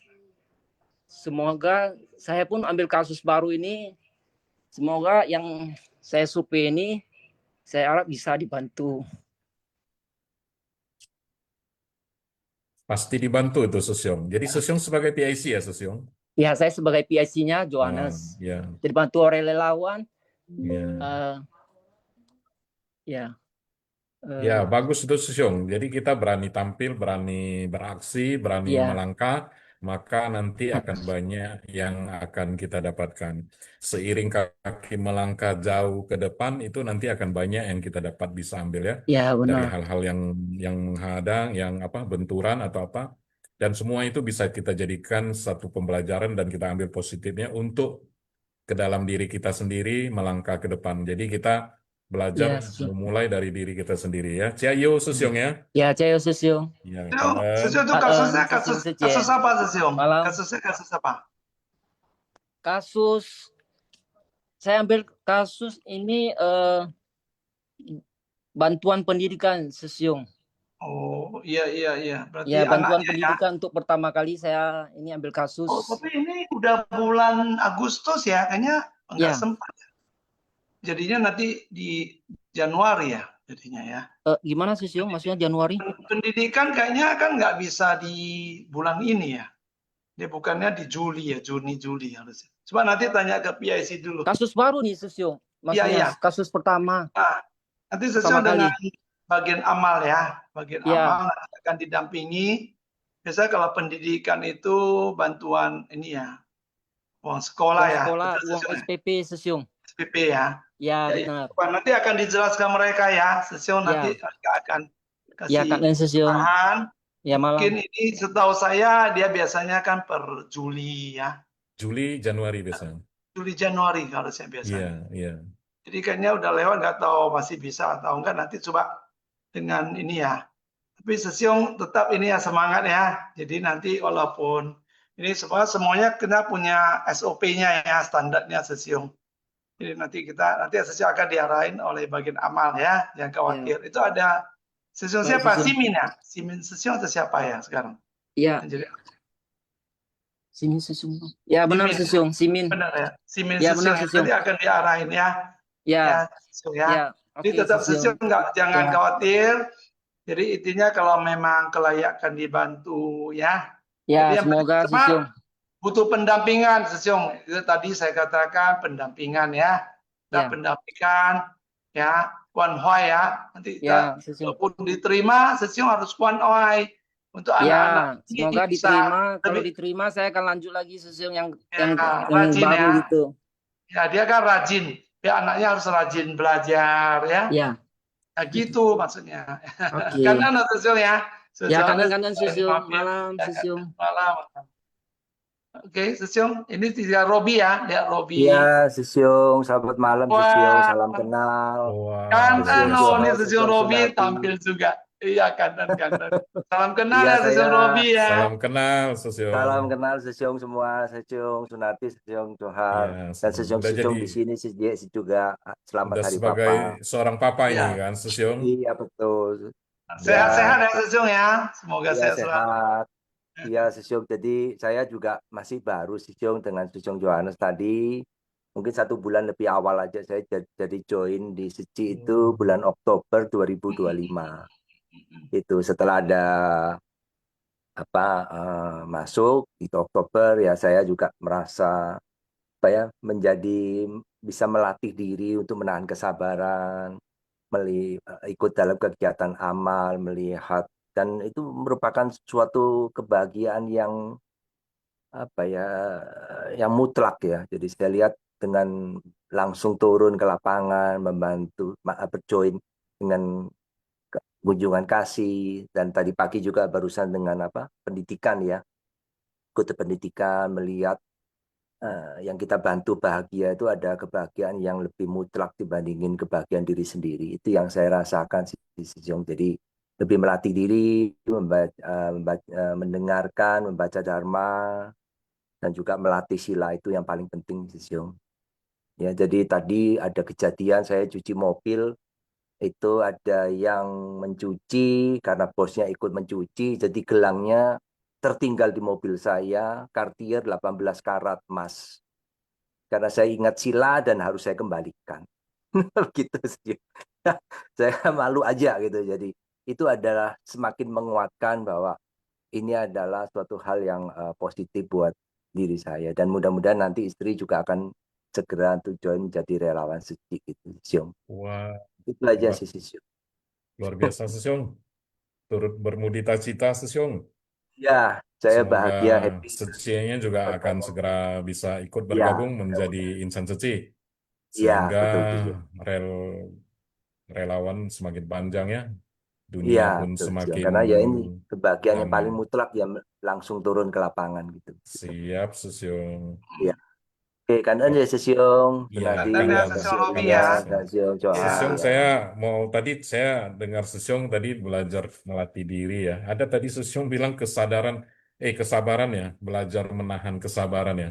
Semoga saya pun ambil kasus baru ini, semoga yang saya survei ini, saya harap bisa dibantu. Pasti dibantu itu Sesiong. Jadi Sesiong sebagai PIC ya Sesiong? Ya, saya sebagai PIC-nya Ah, Johannes. ya, Dibantu oleh relawan. ya. Ya. Ya, bagus itu Susyong. Jadi kita berani tampil, berani beraksi, berani Ya. melangkah, maka nanti akan banyak yang akan kita dapatkan. Seiring kaki melangkah jauh ke depan, itu nanti akan banyak yang kita dapat bisa ambil ya. Ya, Dari benar. hal-hal yang menghadang, yang apa, benturan atau apa. Dan semua itu bisa kita jadikan satu pembelajaran dan kita ambil positifnya untuk ke dalam diri kita sendiri melangkah ke depan. Jadi kita belajar Ya, Susyong. memulai dari diri kita sendiri ya. Ciao Susyong ya. Ya, Cayo Susyong. Ya, Sesiong itu kasusnya Susyong kasus Sejen. apa Sesiong? Malam. Kasusnya kasus apa? Kasus, saya ambil kasus ini bantuan pendidikan Susyong. Oh, iya. Berarti Ya, bantuan anaknya ya. pendidikan untuk pertama kali saya ini ambil kasus. Oh, tapi ini udah bulan Agustus ya, kayaknya nggak Ya. sempat. Jadinya nanti di Januari ya, jadinya ya. Gimana Susyong? Maksudnya Januari? Pendidikan kayaknya kan nggak bisa di bulan ini ya. Dia bukannya di Juli ya, Juni-Juli harusnya. Coba nanti tanya ke PIC dulu. Kasus baru nih Susyong. Maksudnya Iya. kasus pertama. Nah, nanti Pertama sesuai dengan kali. bagian amal ya. Bagian Ya. amal nanti akan didampingi. Biasanya kalau pendidikan itu bantuan ini ya, uang sekolah Uang ya. sekolah, Betul, uang Sesiong ya? SPP Susyong. SPP ya. Ya, Ya, benar. Pak, nanti akan dijelaskan mereka ya. Sesiong Ya. nanti akan Ya, kasih Kak Susyong. arahan. Ya, malam. Mungkin ini setahu saya dia biasanya kan per Juli ya. Juli, Januari biasanya. Juli Januari harusnya Iya, biasanya. iya. Jadi kayaknya udah lewat, nggak tahu masih bisa atau enggak, nanti coba dengan ini ya. Tapi Sesiong tetap ini ya semangat ya. Jadi nanti walaupun ini semuanya kena punya SOP-nya ya, standarnya Sesiong. Jadi nanti Sesiong akan diarahin oleh bagian amal ya, jangan khawatir. Itu ada Sesiong Baik, siapa? Sesiong. Simin ya? Simin Sesiong atau siapa ya sekarang? Ya, Jadi Simin Susyong. Ya, benar Simin. Susyong. Simin. benar ya, Simin Ya, benar, Sesiong Sesiong. nanti akan diarahin ya. Ya, Sesiong ya. ya. Jadi Oke, tetap Susyong. Sesiong jangan Ya. khawatir. Jadi intinya kalau memang kelayakan dibantu ya. Ya, Jadi yang semoga pertama, Susyong. butuh pendampingan Sesiong. Itu tadi saya katakan pendampingan ya. Nah, Ya. pendampingan ya, kuan hoi ya. Nanti Ya, Susyong. walaupun diterima, Sesiong harus kuan hoi untuk anak-anak Ya, ini semoga bisa diterima. Kalau lebih- diterima, saya akan lanjut lagi Susyong yang rajin baru ya. gitu. Ya, dia kan rajin. Ya, anaknya harus rajin belajar ya. Ya, Nah, gitu maksudnya. oke. Kanan Sesiong ya. Ya, Sesiong kanan Susyong. mampir. Malam Ya, Susyong. malam. Oke, Sesiong. Ini tidak Robi ya, lihat Robi. Iya, Susyong. Selamat malam, Wah. Susyong. Salam kenal. Wah, Kan, Sesiong ini Johannes, Sesiong Sesiong Robi Sunati. tampil juga. Iya, kanan. Salam kenal Iya, ya Sesiong saya- Robi ya. salam kenal, Susyong. Salam kenal Susyong semua, Susyong Sunati, Susyong Johar, Iya, dan Susyong udah Susyong jadi- di sini juga. Selamat Udah Hari sebagai Papa. seorang papa ini Iya. kan, Susyong. Iya, betul. Sehat-sehat ya Sesiong ya. Semoga Iya, sehat selalu. sehat. Iya, Susyong. Jadi saya juga masih baru Susyong dengan Susyong Johannes tadi. Mungkin 1 bulan lebih awal aja saya jadi join di Seci itu bulan Oktober 2025. Itu setelah ada masuk di Oktober ya, saya juga merasa menjadi bisa melatih diri untuk menahan kesabaran, ikut dalam kegiatan amal, melihat, dan itu merupakan suatu kebahagiaan yang yang mutlak ya. Jadi saya lihat dengan langsung turun ke lapangan, membantu, berjoin dengan kunjungan kasih, dan tadi pagi juga barusan dengan pendidikan ya, ikut pendidikan, melihat yang kita bantu bahagia itu ada kebahagiaan yang lebih mutlak dibandingin kebahagiaan diri sendiri. Itu yang saya rasakan sih, Sejong. Jadi lebih melatih diri, mendengarkan, membaca Dharma, dan juga melatih sila, itu yang paling penting, Sejong. Ya, jadi tadi ada kejadian saya cuci mobil, itu ada yang mencuci karena bosnya ikut mencuci, jadi gelangnya tertinggal di mobil saya, Cartier 18 karat emas. Karena saya ingat sila dan harus saya kembalikan. Gitu sih. Saya malu aja gitu. Jadi itu adalah semakin menguatkan bahwa ini adalah suatu hal yang positif buat diri saya. Dan mudah-mudahan nanti istri juga akan segera untuk join menjadi relawan suci gitu, Siung. Wah, Itu aja hebat. sih, Siung. Luar biasa, Siung. Turut bermudita cita, Siung. Ya, saya Semoga bahagia, happy. Secinya juga akan segera bisa ikut Ya, bergabung menjadi insan Seci. iya, Sehingga betul, Siung. relawan semakin panjang ya. Dunia Iya, pun betul, Siung. semakin Karena ya ini kebahagiaan yang damai. paling mutlak ya langsung turun ke lapangan gitu. Siap, Siung. Iya. Oke, kanan ya Siung, Iya, Penadi, Dan ya, kanan. Sesiung Robi ya, ya. dan Siung Sesiong Joa, ya. saya saya dengar Sesiong tadi belajar melatih diri ya. Ada tadi Sesiong bilang kesabaran ya, belajar menahan kesabaran ya.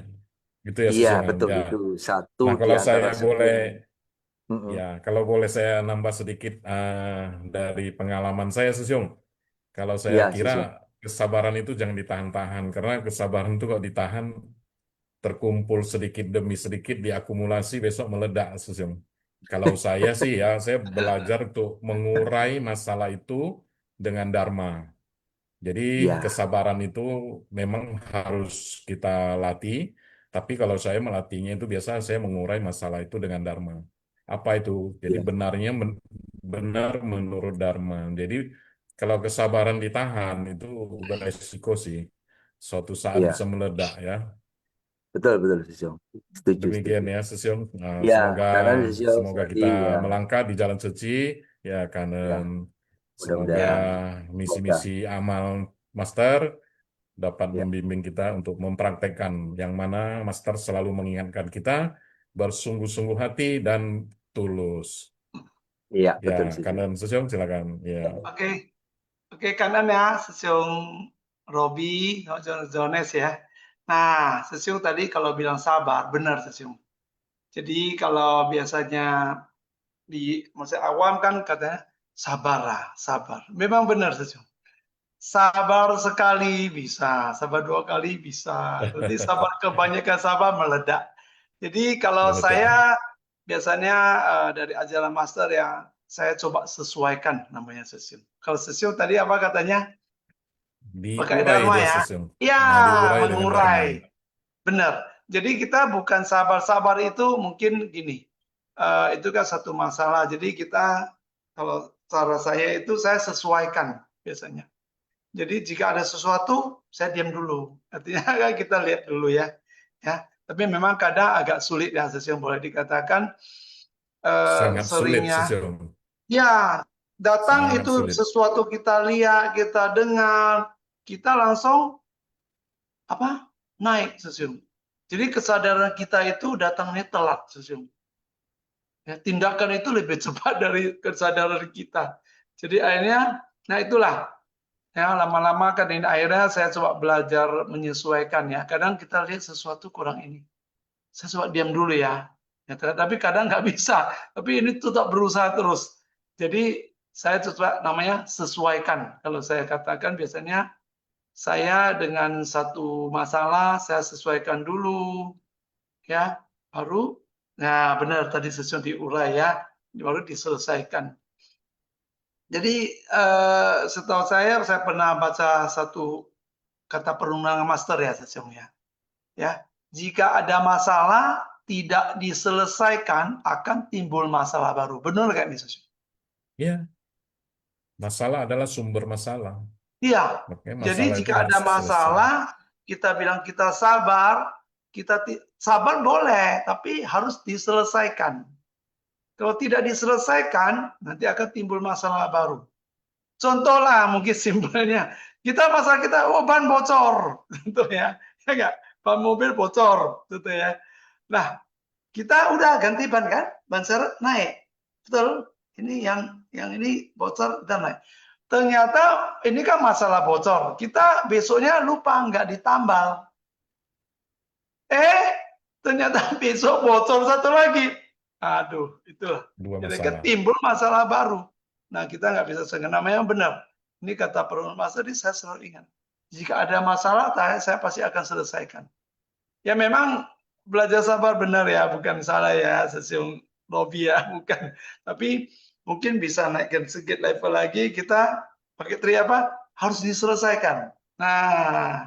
Gitu ya Iya, Sesiong betul ya. itu satu Nah, di kalau antara saya 10. boleh Mm-mm. ya, kalau boleh saya nambah sedikit dari pengalaman saya Sesiong. Kalau saya Iya, kira Siung. kesabaran itu jangan ditahan-tahan karena kesabaran itu kalau ditahan terkumpul sedikit demi sedikit diakumulasi besok meledak Sesiong. Kalau saya sih ya, saya belajar untuk mengurai masalah itu dengan dharma. Jadi Iya, kesabaran itu memang harus kita latih, tapi kalau saya melatihnya itu biasa saya mengurai masalah itu dengan dharma. Apa itu? Jadi iya, benar menurut dharma. Jadi kalau kesabaran ditahan itu beresiko sih. Suatu saat iya, bisa meledak ya. betul, betul, Siung. Setuju, Demikian setuju. ya Sesiong. Nah, Iya, semoga kanan Siung, semoga Penadi, kita ya, melangkah di jalan suci ya ya, kanan. Semoga mudah-mudahan, semoga, misi-misi amal Master dapat ya, membimbing kita untuk mempraktekkan yang mana Master selalu mengingatkan kita bersungguh-sungguh hati dan tulus. iya, Ya, betul, Siung. kanan Sesiong silakan. Ya. Oke, oke kanan ya, Sesiung Robi, Jones ya. Nah, Sesiung tadi kalau bilang sabar, benar Sesiung. Jadi kalau biasanya di masa awam kan katanya sabarlah, sabar. Memang benar Sesiung. Sabar sekali bisa, sabar 2 kali bisa. Nanti sabar kebanyakan sabar meledak. Jadi kalau Meledak. saya biasanya dari ajaran master ya saya coba sesuaikan namanya Sesiung. Kalau Sesiung tadi apa katanya? Pakai Diurai dharma dia ya. Sesiong. Ya, Nah, diurai dengan dharma. mengurai. Benar. Jadi kita bukan sabar-sabar itu mungkin gini. Itu kan satu masalah. Jadi kita kalau cara saya itu saya sesuaikan biasanya. Jadi jika ada sesuatu, saya diam dulu. Artinya kan kita lihat dulu ya. Ya. Tapi memang kadang agak sulit ya, yang boleh dikatakan Sangat sulit seringnya. Sesiong. Ya, datang Sangat itu sulit. sesuatu kita lihat, kita dengar, kita langsung naik Sesium. Jadi kesadaran kita itu datangnya telat Sesium. Ya, tindakan itu lebih cepat dari kesadaran kita. Jadi akhirnya, nah itulah. Ya, lama-lama kan ini akhirnya saya coba belajar menyesuaikan ya. Kadang kita lihat sesuatu kurang ini. Saya coba diam dulu ya. Ya tapi kadang nggak bisa. Tapi ini tetap berusaha terus. Jadi saya coba namanya sesuaikan. Kalau saya katakan biasanya saya dengan satu masalah saya sesuaikan dulu. Ya, baru nah benar tadi sesuai diurai ya. Baru diselesaikan. Jadi setahu saya pernah baca satu kata perundangan master ya Sesiong ya. Ya, jika ada masalah tidak diselesaikan akan timbul masalah baru. Benar nggak nih Sesiong? Ya, masalah adalah sumber masalah. Iya. Makanya Jadi masalah itu jika harus ada selesai. masalah, kita bilang kita sabar, sabar boleh, tapi harus diselesaikan. Kalau tidak diselesaikan, nanti akan timbul masalah baru. Contohlah mungkin simpelnya, masalah kita, ban bocor, gitu ya, ya nggak? Ban mobil bocor, gitu ya. Nah, kita udah ganti ban kan, ban serep naik, betul? Ini yang ini bocor kita naik. Ternyata ini kan masalah bocor, kita besoknya lupa nggak ditambal. Ternyata besok bocor satu lagi. Aduh, itulah. Jadi timbul masalah baru. Nah, kita nggak bisa sengaja. Namanya benar. Ini kata perundang master, saya selalu ingat. Jika ada masalah, saya pasti akan selesaikan. Ya memang belajar sabar benar ya, bukan salah ya, Sesiung Robi ya, bukan. Tapi mungkin bisa naikkan sedikit level lagi, kita pakai tri apa? Harus diselesaikan. Nah,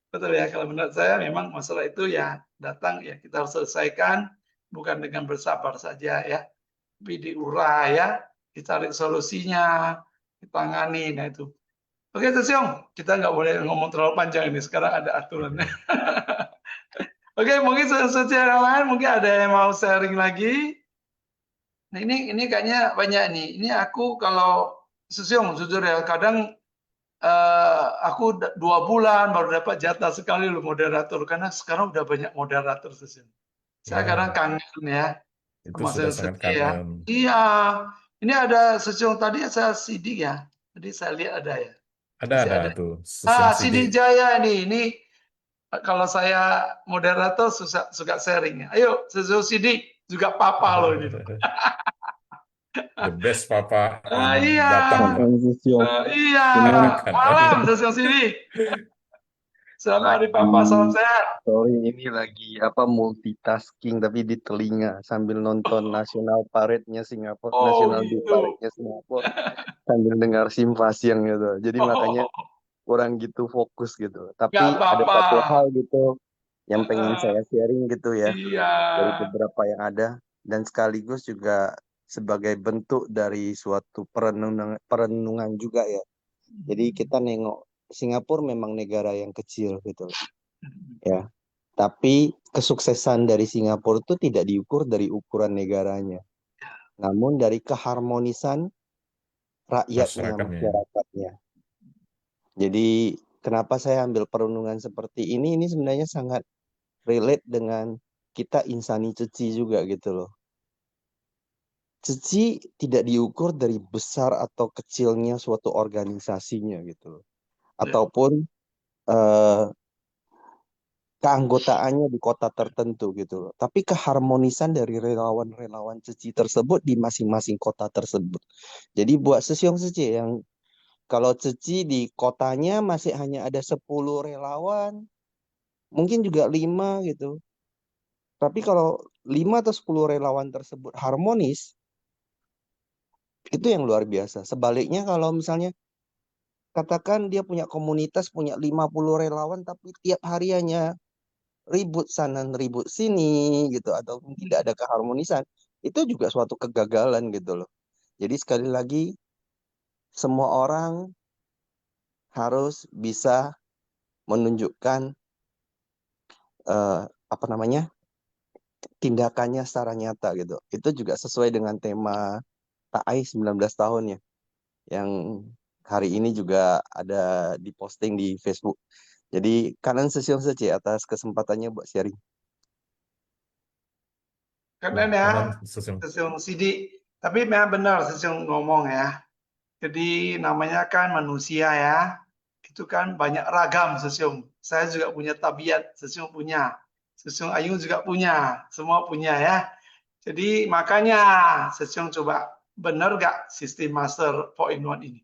Betul ya, kalau menurut saya memang masalah itu ya datang ya kita harus selesaikan, bukan dengan bersabar saja ya, tapi diurai ya, dicari solusinya, ditangani, nah itu. Oke, Tesiong, kita nggak boleh ngomong terlalu panjang ini, sekarang ada aturannya. Oke, mungkin secara lain mungkin ada yang mau sharing lagi. Nah ini kayaknya banyak nih. Ini aku kalau Tesiong jujur ya, kadang aku 2 bulan baru dapat jatah sekali loh moderator, karena sekarang udah banyak moderator Tesiong. Saya kadang Ya, kangen ya, itu sama sudah saya sangat sedih ya. kangen. Iya, ini ada Tesiong tadi saya sidik ya. Tadi saya lihat ada ya. Masih Ada ada. tuh, Sesiong Sidik Sidik. Jaya nih. Ini kalau saya moderator suka sharing ya. Ayo, Tesiong Sidik juga papa loh ini. The best papa in Iya. Batam. Iya. Kan? Malam Tesiong Sidik. Selamat hari Papa, salam sehat. Sorry, ini lagi multitasking tapi di telinga sambil nonton National Parade-nya Singapura, Oh National Day gitu. Parade-nya Singapura sambil dengar Simpasiang gitu. Jadi makanya kurang gitu fokus gitu. Tapi Nggak ada apa-apa. satu hal gitu yang pengen saya sharing gitu ya Iya. dari beberapa yang ada, dan sekaligus juga sebagai bentuk dari suatu perenungan juga ya. Jadi kita nengok Singapura memang negara yang kecil gitu ya. Tapi kesuksesan dari Singapura itu tidak diukur dari ukuran negaranya, namun dari keharmonisan rakyatnya, Masyarakatnya. masyarakatnya. Jadi kenapa saya ambil perenungan seperti ini sebenarnya sangat relate dengan kita insani ceci juga gitu loh. Ceci tidak diukur dari besar atau kecilnya suatu organisasinya gitu loh. Ataupun keanggotaannya di kota tertentu gitu loh. Tapi keharmonisan dari relawan-relawan Ceci tersebut di masing-masing kota tersebut. Jadi buat Sesiong Ceci yang kalau Ceci di kotanya masih hanya ada 10 relawan, mungkin juga 5 gitu. Tapi kalau 5 atau 10 relawan tersebut harmonis, itu yang luar biasa. Sebaliknya kalau misalnya katakan dia punya komunitas, punya 50 relawan, tapi tiap hari hanya ribut sana, ribut sini gitu, atau tidak ada keharmonisan, itu juga suatu kegagalan gitu loh. Jadi sekali lagi, semua orang harus bisa menunjukkan tindakannya secara nyata gitu. Itu juga sesuai dengan tema TAI 19 tahun ya, yang hari ini juga ada di posting di Facebook. Jadi kanan Sesiong Seci atas kesempatannya buat sharing. Keren ya, Kanan Sesiong. Sesiong Sidik. Tapi memang benar Sesiong ngomong ya. Jadi namanya kan manusia ya. Itu kan banyak ragam Sesiong. Saya juga punya tabiat, Sesiong punya. Sesiong Ayu juga punya. Semua punya ya. Jadi makanya Sesiong coba benar gak sistem Master 4-in-1 ini.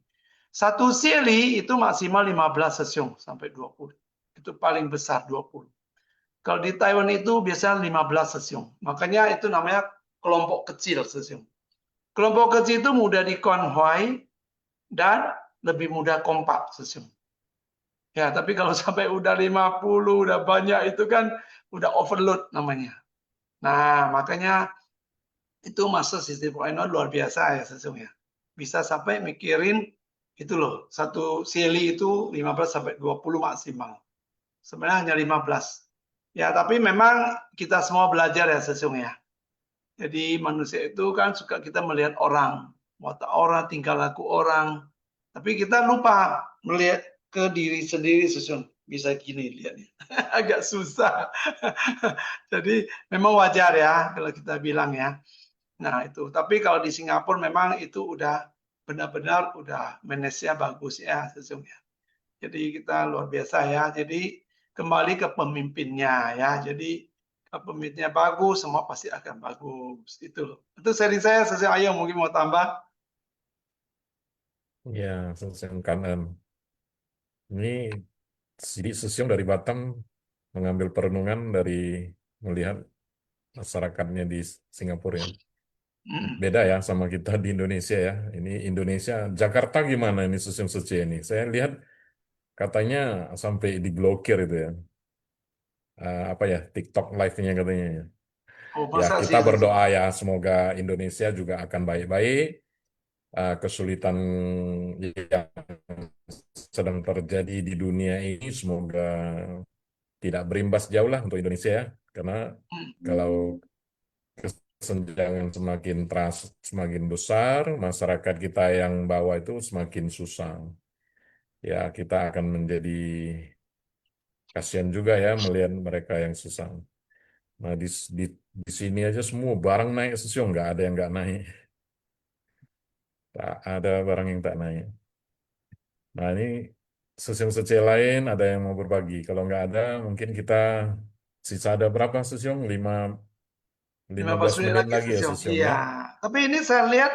Satu sili itu maksimal 15 Sesiong sampai 20. Itu paling besar 20. Kalau di Taiwan itu biasanya 15 Sesiong. Makanya itu namanya kelompok kecil Sesiong. Kelompok kecil itu mudah dikonvoi dan lebih mudah kompak Sesiong. Ya, tapi kalau sampai udah 50, udah banyak itu kan udah overload namanya. Nah, makanya itu masa sistem Poino luar biasa ya Sesiong ya. Bisa sampai mikirin itu loh, satu sili itu 15 sampai 20 maksimal. Sebenarnya hanya 15. Ya, tapi memang kita semua belajar ya Sesiong ya. Jadi manusia itu kan suka kita melihat orang, watak orang, tingkah laku orang. Tapi kita lupa melihat ke diri sendiri Sesiong. Bisa gini lihatnya. Agak susah. Jadi memang wajar ya kalau kita bilang ya. Nah itu. Tapi kalau di Singapura memang itu udah benar-benar udah manage-nya bagus ya Sesiong ya. Jadi kita luar biasa ya. Jadi kembali ke pemimpinnya ya. Jadi kalau pemimpinnya bagus, semua pasti akan bagus. Itu sharing saya. Sesiong Ayu mungkin mau tambah. Ya, Sesiong kanan. Ini Sesiong dari Batam mengambil perenungan dari melihat masyarakatnya di Singapura ya. Beda ya sama kita di Indonesia ya. Ini Indonesia, Jakarta gimana ini Sesiong Seci ini? Saya lihat katanya sampai diblokir itu ya. Apa ya, TikTok live-nya katanya ya. Oh, Ya, masa kita sih berdoa ya semoga Indonesia juga akan baik-baik. Kesulitan yang sedang terjadi di dunia ini semoga tidak berimbas jauh lah untuk Indonesia ya. Karena kalau kesenjangan semakin besar, masyarakat kita yang bawah itu semakin susah. Ya, kita akan menjadi kasihan juga ya melihat mereka yang susah. Nah, di sini aja semua barang naik sesio, nggak ada yang nggak naik. Tak ada barang yang tak naik. Nah, ini sesiung-sesiung lain ada yang mau berbagi. Kalau nggak ada, mungkin kita sisa ada berapa sesiung? 15 15 menit menit lagi lagi ya sesiung. sesiung Iya. ya. Tapi ini saya lihat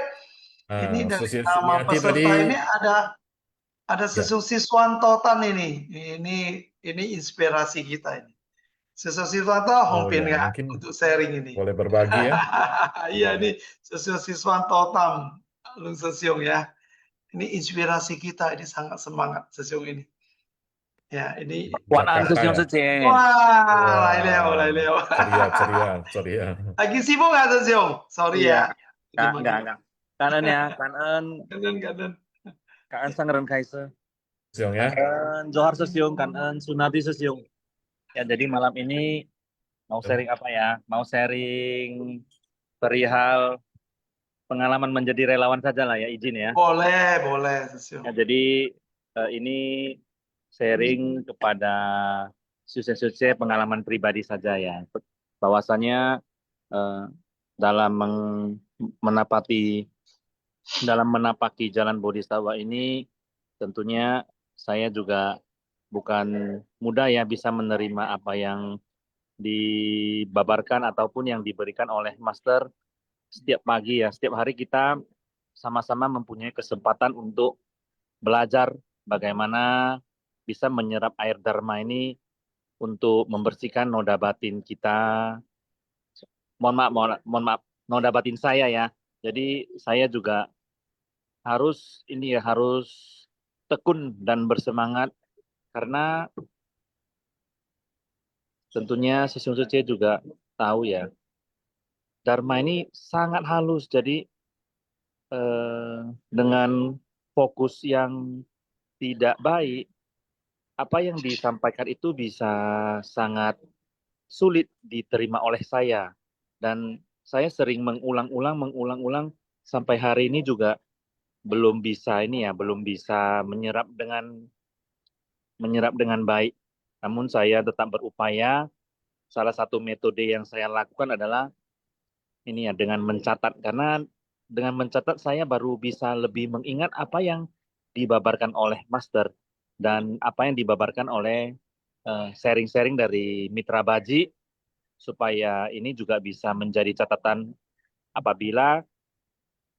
ini Nah, dari sesiung nama Sumiati tadi, peserta ini ada ya. sesiung Siswanto Tan ini. Ini inspirasi kita ini. Sesiung Siswanto Oh Hompin ya, ya mungkin untuk sharing ini. boleh berbagi ya. Iya ini sesiung Siswanto Tan Lung Sesiung ya. Ini inspirasi kita, ini sangat semangat sesiung ini. Ya, ini Wan An Jakarta Sesiung ya. Sece. wah, lai leo, lai Wah, leo. ceria. Lagi sibuk nggak sesiung? Sorry Iya, ya. enggak. Kanan ya, kanan Sangren Kaise. Sesiung ya. Kanan Johar Sesiung, kanan Sunati Sesiung. Ya, jadi malam ini mau sharing apa ya? Mau sharing perihal pengalaman menjadi relawan saja lah ya, izin ya. Boleh sesiung. Ya, jadi ini sharing kepada sukses pengalaman pribadi saja ya. Bahwasanya dalam menapaki jalan Bodhisattva ini tentunya saya juga bukan mudah ya bisa menerima apa yang dibabarkan ataupun yang diberikan oleh Master setiap pagi ya. Setiap hari kita sama-sama mempunyai kesempatan untuk belajar bagaimana bisa menyerap air Dharma ini untuk membersihkan noda batin kita. Mohon maaf, noda batin saya ya. Jadi saya juga harus tekun dan bersemangat karena tentunya Sesiung Suci juga tahu ya. Dharma ini sangat halus, jadi dengan fokus yang tidak baik, apa yang disampaikan itu bisa sangat sulit diterima oleh saya. Dan saya sering mengulang-ulang sampai hari ini juga belum bisa menyerap dengan baik. Namun saya tetap berupaya. Salah satu metode yang saya lakukan adalah ini ya dengan mencatat, karena dengan mencatat saya baru bisa lebih mengingat apa yang dibabarkan oleh Master dan apa yang dibabarkan oleh sharing-sharing dari Mitra Baji, supaya ini juga bisa menjadi catatan apabila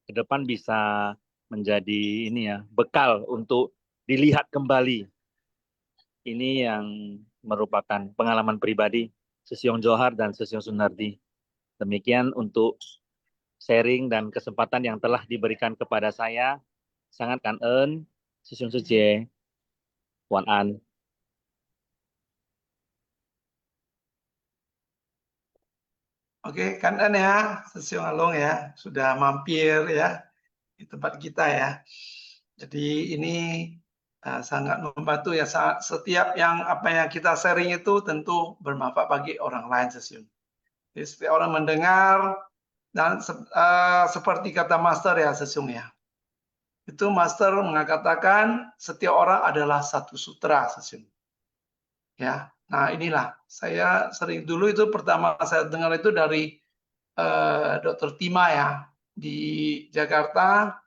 ke depan bisa menjadi bekal untuk dilihat kembali. Ini yang merupakan pengalaman pribadi Sesiung Johar dan Sesiung Sunardi. Demikian untuk sharing dan kesempatan yang telah diberikan kepada saya. Sangat kangen Sesiung Suci Wan An. Oke, kanan ya, Sesiung Alung ya, sudah mampir ya di tempat kita ya. Jadi ini sangat membantu ya, setiap apa yang kita sharing itu tentu bermanfaat bagi orang lain Sesiung. Jadi setiap orang mendengar dan seperti kata Master ya Sesiung ya. Itu Master mengatakan setiap orang adalah satu sutra Sesiung. Ya. Nah, inilah saya sering dulu itu pertama saya dengar itu dari Dr. Tima ya di Jakarta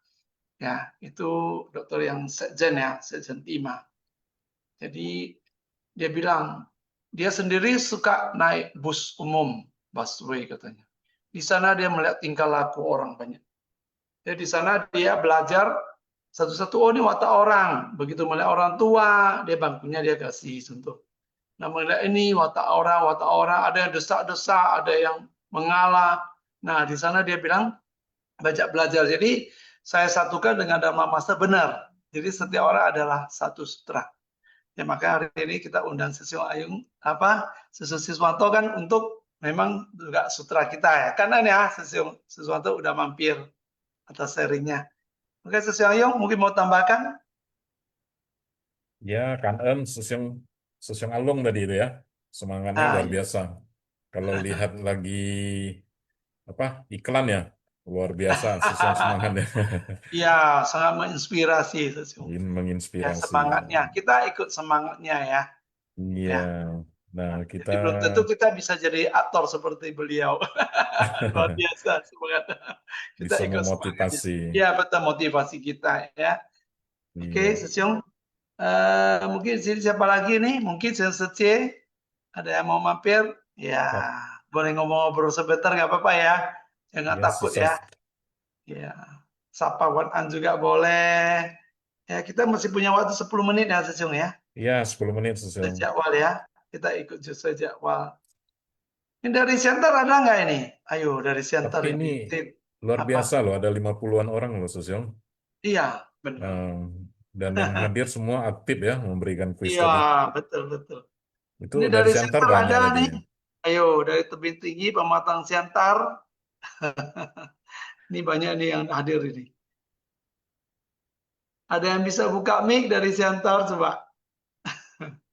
ya, itu dokter yang Sekjen Tima. Jadi dia bilang dia sendiri suka naik bus umum, busway katanya. Di sana dia melihat tingkah laku orang banyak. Jadi di sana dia belajar satu-satu, oh ini watak orang. Begitu melihat orang tua, dia bangkunya dia kasih sentuh. Nah, melihat ini watak orang, ada yang desak-desak, ada yang mengalah. Nah, di sana dia bilang banyak belajar. Jadi saya satukan dengan Dharma Master benar. Jadi setiap orang adalah satu sutra. Ya maka hari ini kita undang Sesiong Ayung Sesiong Siswanto kan untuk memang juga sutra kita ya. Karena ya Sesiong Siswanto udah mampir atas sharingnya. Oke Sesiong Ayung mungkin mau tambahkan? Ya, Kan Sesiong Alung tadi itu ya. Semangatnya luar Ya. biasa. Kalau lihat lagi iklan ya, luar biasa Sesiong semangatnya. Iya, sangat menginspirasi Sesiong. Ya, Menginspirasi. semangatnya. Kita ikut semangatnya ya. Iya. Nah, kita Jadi belum tentu kita bisa jadi aktor seperti beliau. Luar biasa semangat. Kita bisa ikut semangatnya. memotivasi. Iya, betul motivasi kita ya. Oke, Iya. Sesiong. Mungkin siapa lagi nih? Mungkin Sesiong ada yang mau mampir? Ya, boleh ngomong-ngobrol sebentar nggak apa-apa ya. Jangan Ya, takut ya. Ya, sapa Wan An juga boleh. Ya, kita masih punya waktu 10 menit ya, Sesiong ya. Iya, 10 menit Sesiong. Sejadwal ya. Kita ikut sejadwal. Ini dari center ada nggak ini? Ayo, dari center Tapi ini luar biasa loh, ada 50-an orang loh Sesiong. Iya, benar. Dan yang hadir semua aktif ya memberikan kuis Iya, tadi. betul. Itu Ini dari dari center center banyak ada tadi. nih. Ayo, dari tebing tinggi, pematang siantar. Ini banyak nih yang hadir ini. Ada yang bisa buka mic dari siantar coba?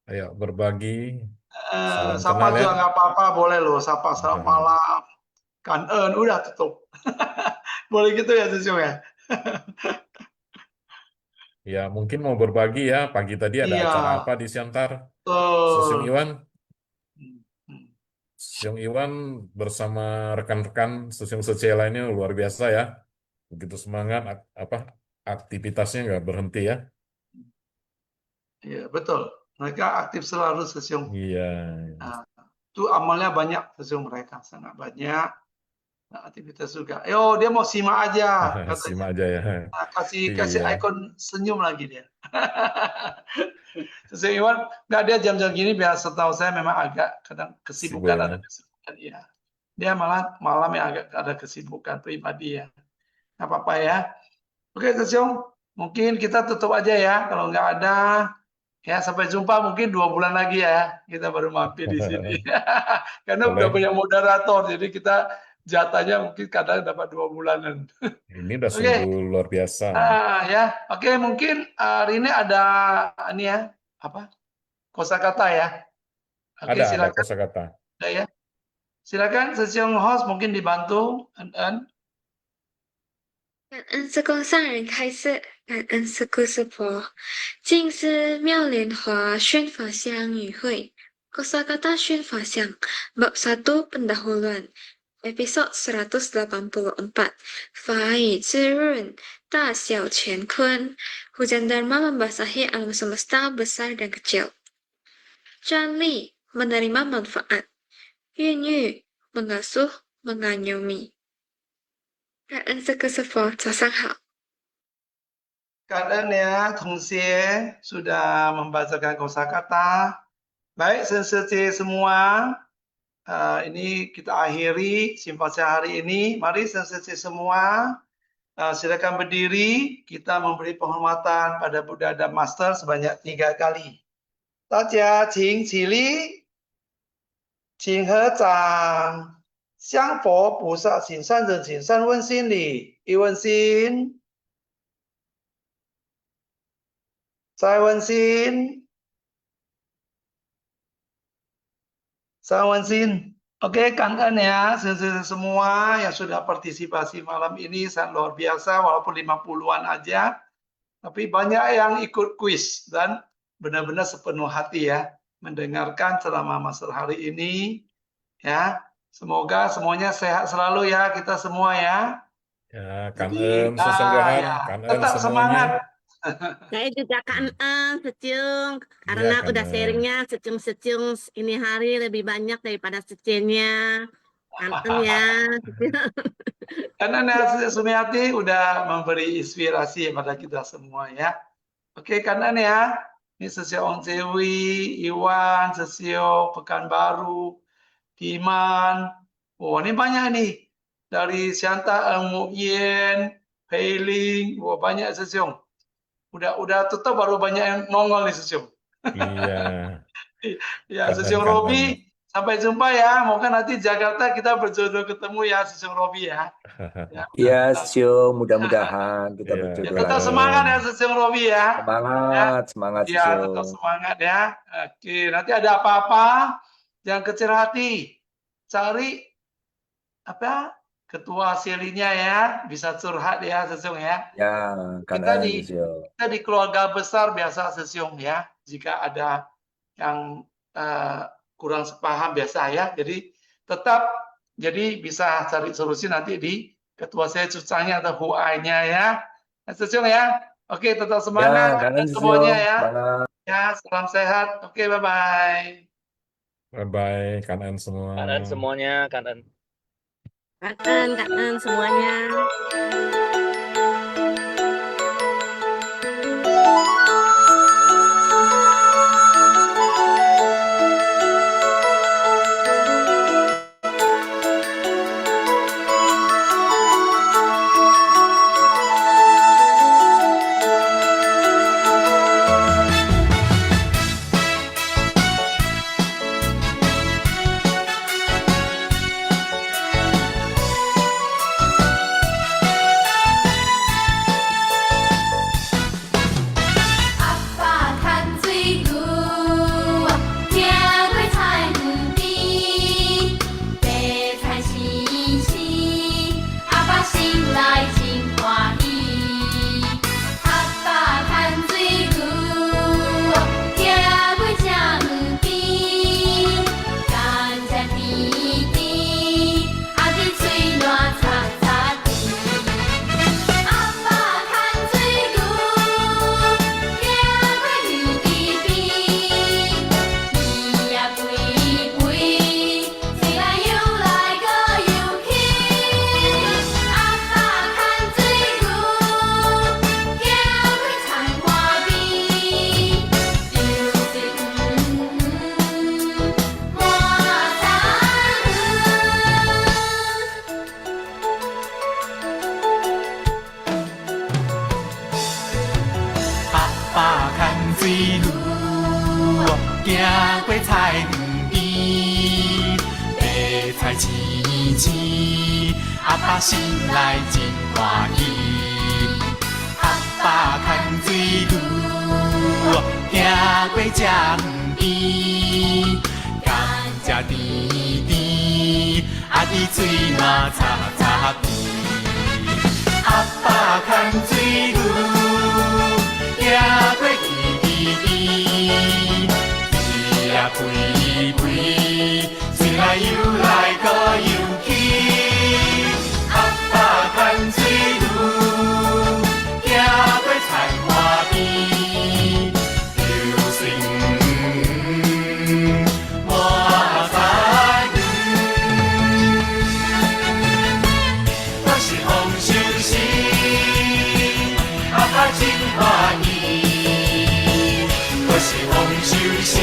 Ayo berbagi. Salam Sapa kenal juga ya. nggak apa-apa, boleh loh. Sapa selamat malam. Kan udah tutup. Boleh gitu ya, Sesiong ya? Ya mungkin mau berbagi ya. Pagi tadi ada Iya. acara apa di Siantar? Sesiong Iwan bersama rekan-rekan Sesiong Seceh lainnya luar biasa ya. Begitu semangat aktivitasnya nggak berhenti ya. Iya, betul. Mereka aktif selalu Sesiong. Iya. Nah, itu amalnya banyak Sesiong mereka, sangat banyak. Nah, aktivitas juga. Yo, dia mau simak aja katanya. Simak aja ya. Nah, kasih Iya. ikon senyum lagi dia. Sesiong Iwan, nggak dia jam-jam gini biasa setahu saya memang agak kadang kesibukan Sibuk ya. ada kesibukan ya. Dia malah malam yang agak ada kesibukan pribadi ya. Nggak apa-apa ya. Oke, Sesiong, mungkin kita tutup aja ya. Kalau nggak ada, ya sampai jumpa mungkin 2 bulan lagi ya. Kita baru mampir di sini. Karena udah Boleh. punya moderator, jadi kita jatahnya mungkin kadang dapat 2 bulanan. Ini udah Oke. sungguh luar biasa. Ya, oke mungkin hari ini ada ini ya, kosakata ya. Oke, Ada silakan. kosakata. Ada ya. Silakan Sesiong host mungkin dibantu. 感恩自贡上人开示，感恩师姑师婆。今是妙莲华宣法香与会，Kosakata宣法香bab 1 pendahuluan episode 184 Fai Zirun Tak Xiao Qian Kun Hujan Dharma membasahi alam semesta besar dan kecil. Zhan Li menerima manfaat. Yun Yu mengasuh, mengayomi. 感恩这个是否早上好。 Kalian ya, Tongxie sudah membacakan kosakata. Baik, sensei semua. Ini kita akhiri simpasi hari ini. Mari sensei semua, silakan berdiri. Kita memberi penghormatan pada Buddha dan Master sebanyak 3 kali. 大家请起立，请合掌。向佛菩萨请上人请上问心礼，一问心，再问心，三问心。Oke, kangen ya semua yang sudah partisipasi malam ini sangat luar biasa, walaupun 50-an aja, tapi banyak yang ikut kuis dan benar-benar sepenuh hati ya mendengarkan ceramah Master hari ini ya. Semoga semuanya sehat selalu ya, kita semua ya. Ya, Kan-en sesungguhan, ya, Kan-en tetap semangat. Saya juga kangen Secung Iya, karena udah Kan-en. sharingnya Secung ini hari lebih banyak daripada Secenya. Kangen ya. Karena Nasi Sumiati udah memberi inspirasi pada kita semua ya. Oke, karena ya, ini Sesio Ong Sewi, Iwan, Sesio Pekanbaru, Iman. Oh, ini banyak nih. Dari Sianta Eng Yen, Peiling, wah banyak Sesiong. Udah tutup baru banyak yang nongol nih Sesiong. Iya, Ya, Sesiung kangen-kangen. Robi, sampai jumpa ya. Moga nanti Jakarta kita berjodoh ketemu ya, Sesiung Robi ya. Ya, Iya, Siung, mudah-mudahan kita Iya. ya berjodoh tetap lagi. semangat ya, Sesiung Robi ya. Semangat Ya, tetap Siung. semangat ya. Oke, nanti ada apa-apa, jangan kecil hati. Cari apa ketua selinya ya, bisa curhat ya, Sesiung ya. Ya, Kita kangen di Siung. kita di keluarga besar biasa Sesiung ya. Jika ada yang kurang sepaham biasa ya. Jadi tetap bisa cari solusi nanti di ketua saya cucanya atau huainya ya. Sesiung ya. Oke, tetap Ya, semangat kangen semuanya Siung. ya. Semangat. Ya, salam sehat. Oke, bye-bye. Bye-bye, kangen semua. Kangen semuanya, kangen. Kangen semuanya.阿爸心内真欢喜，阿爸牵水路，行过这远边，甘蔗甜甜，阿滴水暖擦擦边。阿爸牵水路，行过甜甜边，鱼啊飞飞，水来游来个游去。看水路，行过菜花边，流星满彩云。我是丰收时，阿爸真欢喜。我是丰收时，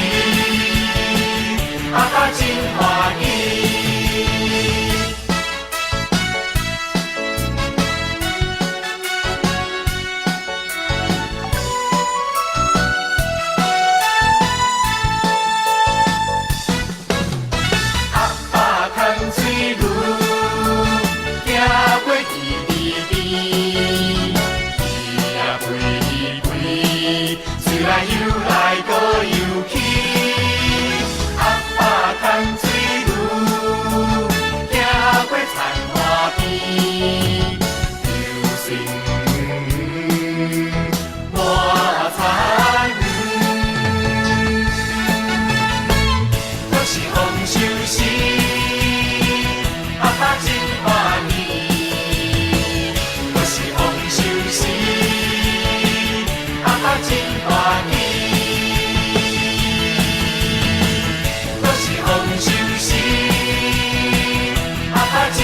阿爸真欢喜。丰收时，阿爸真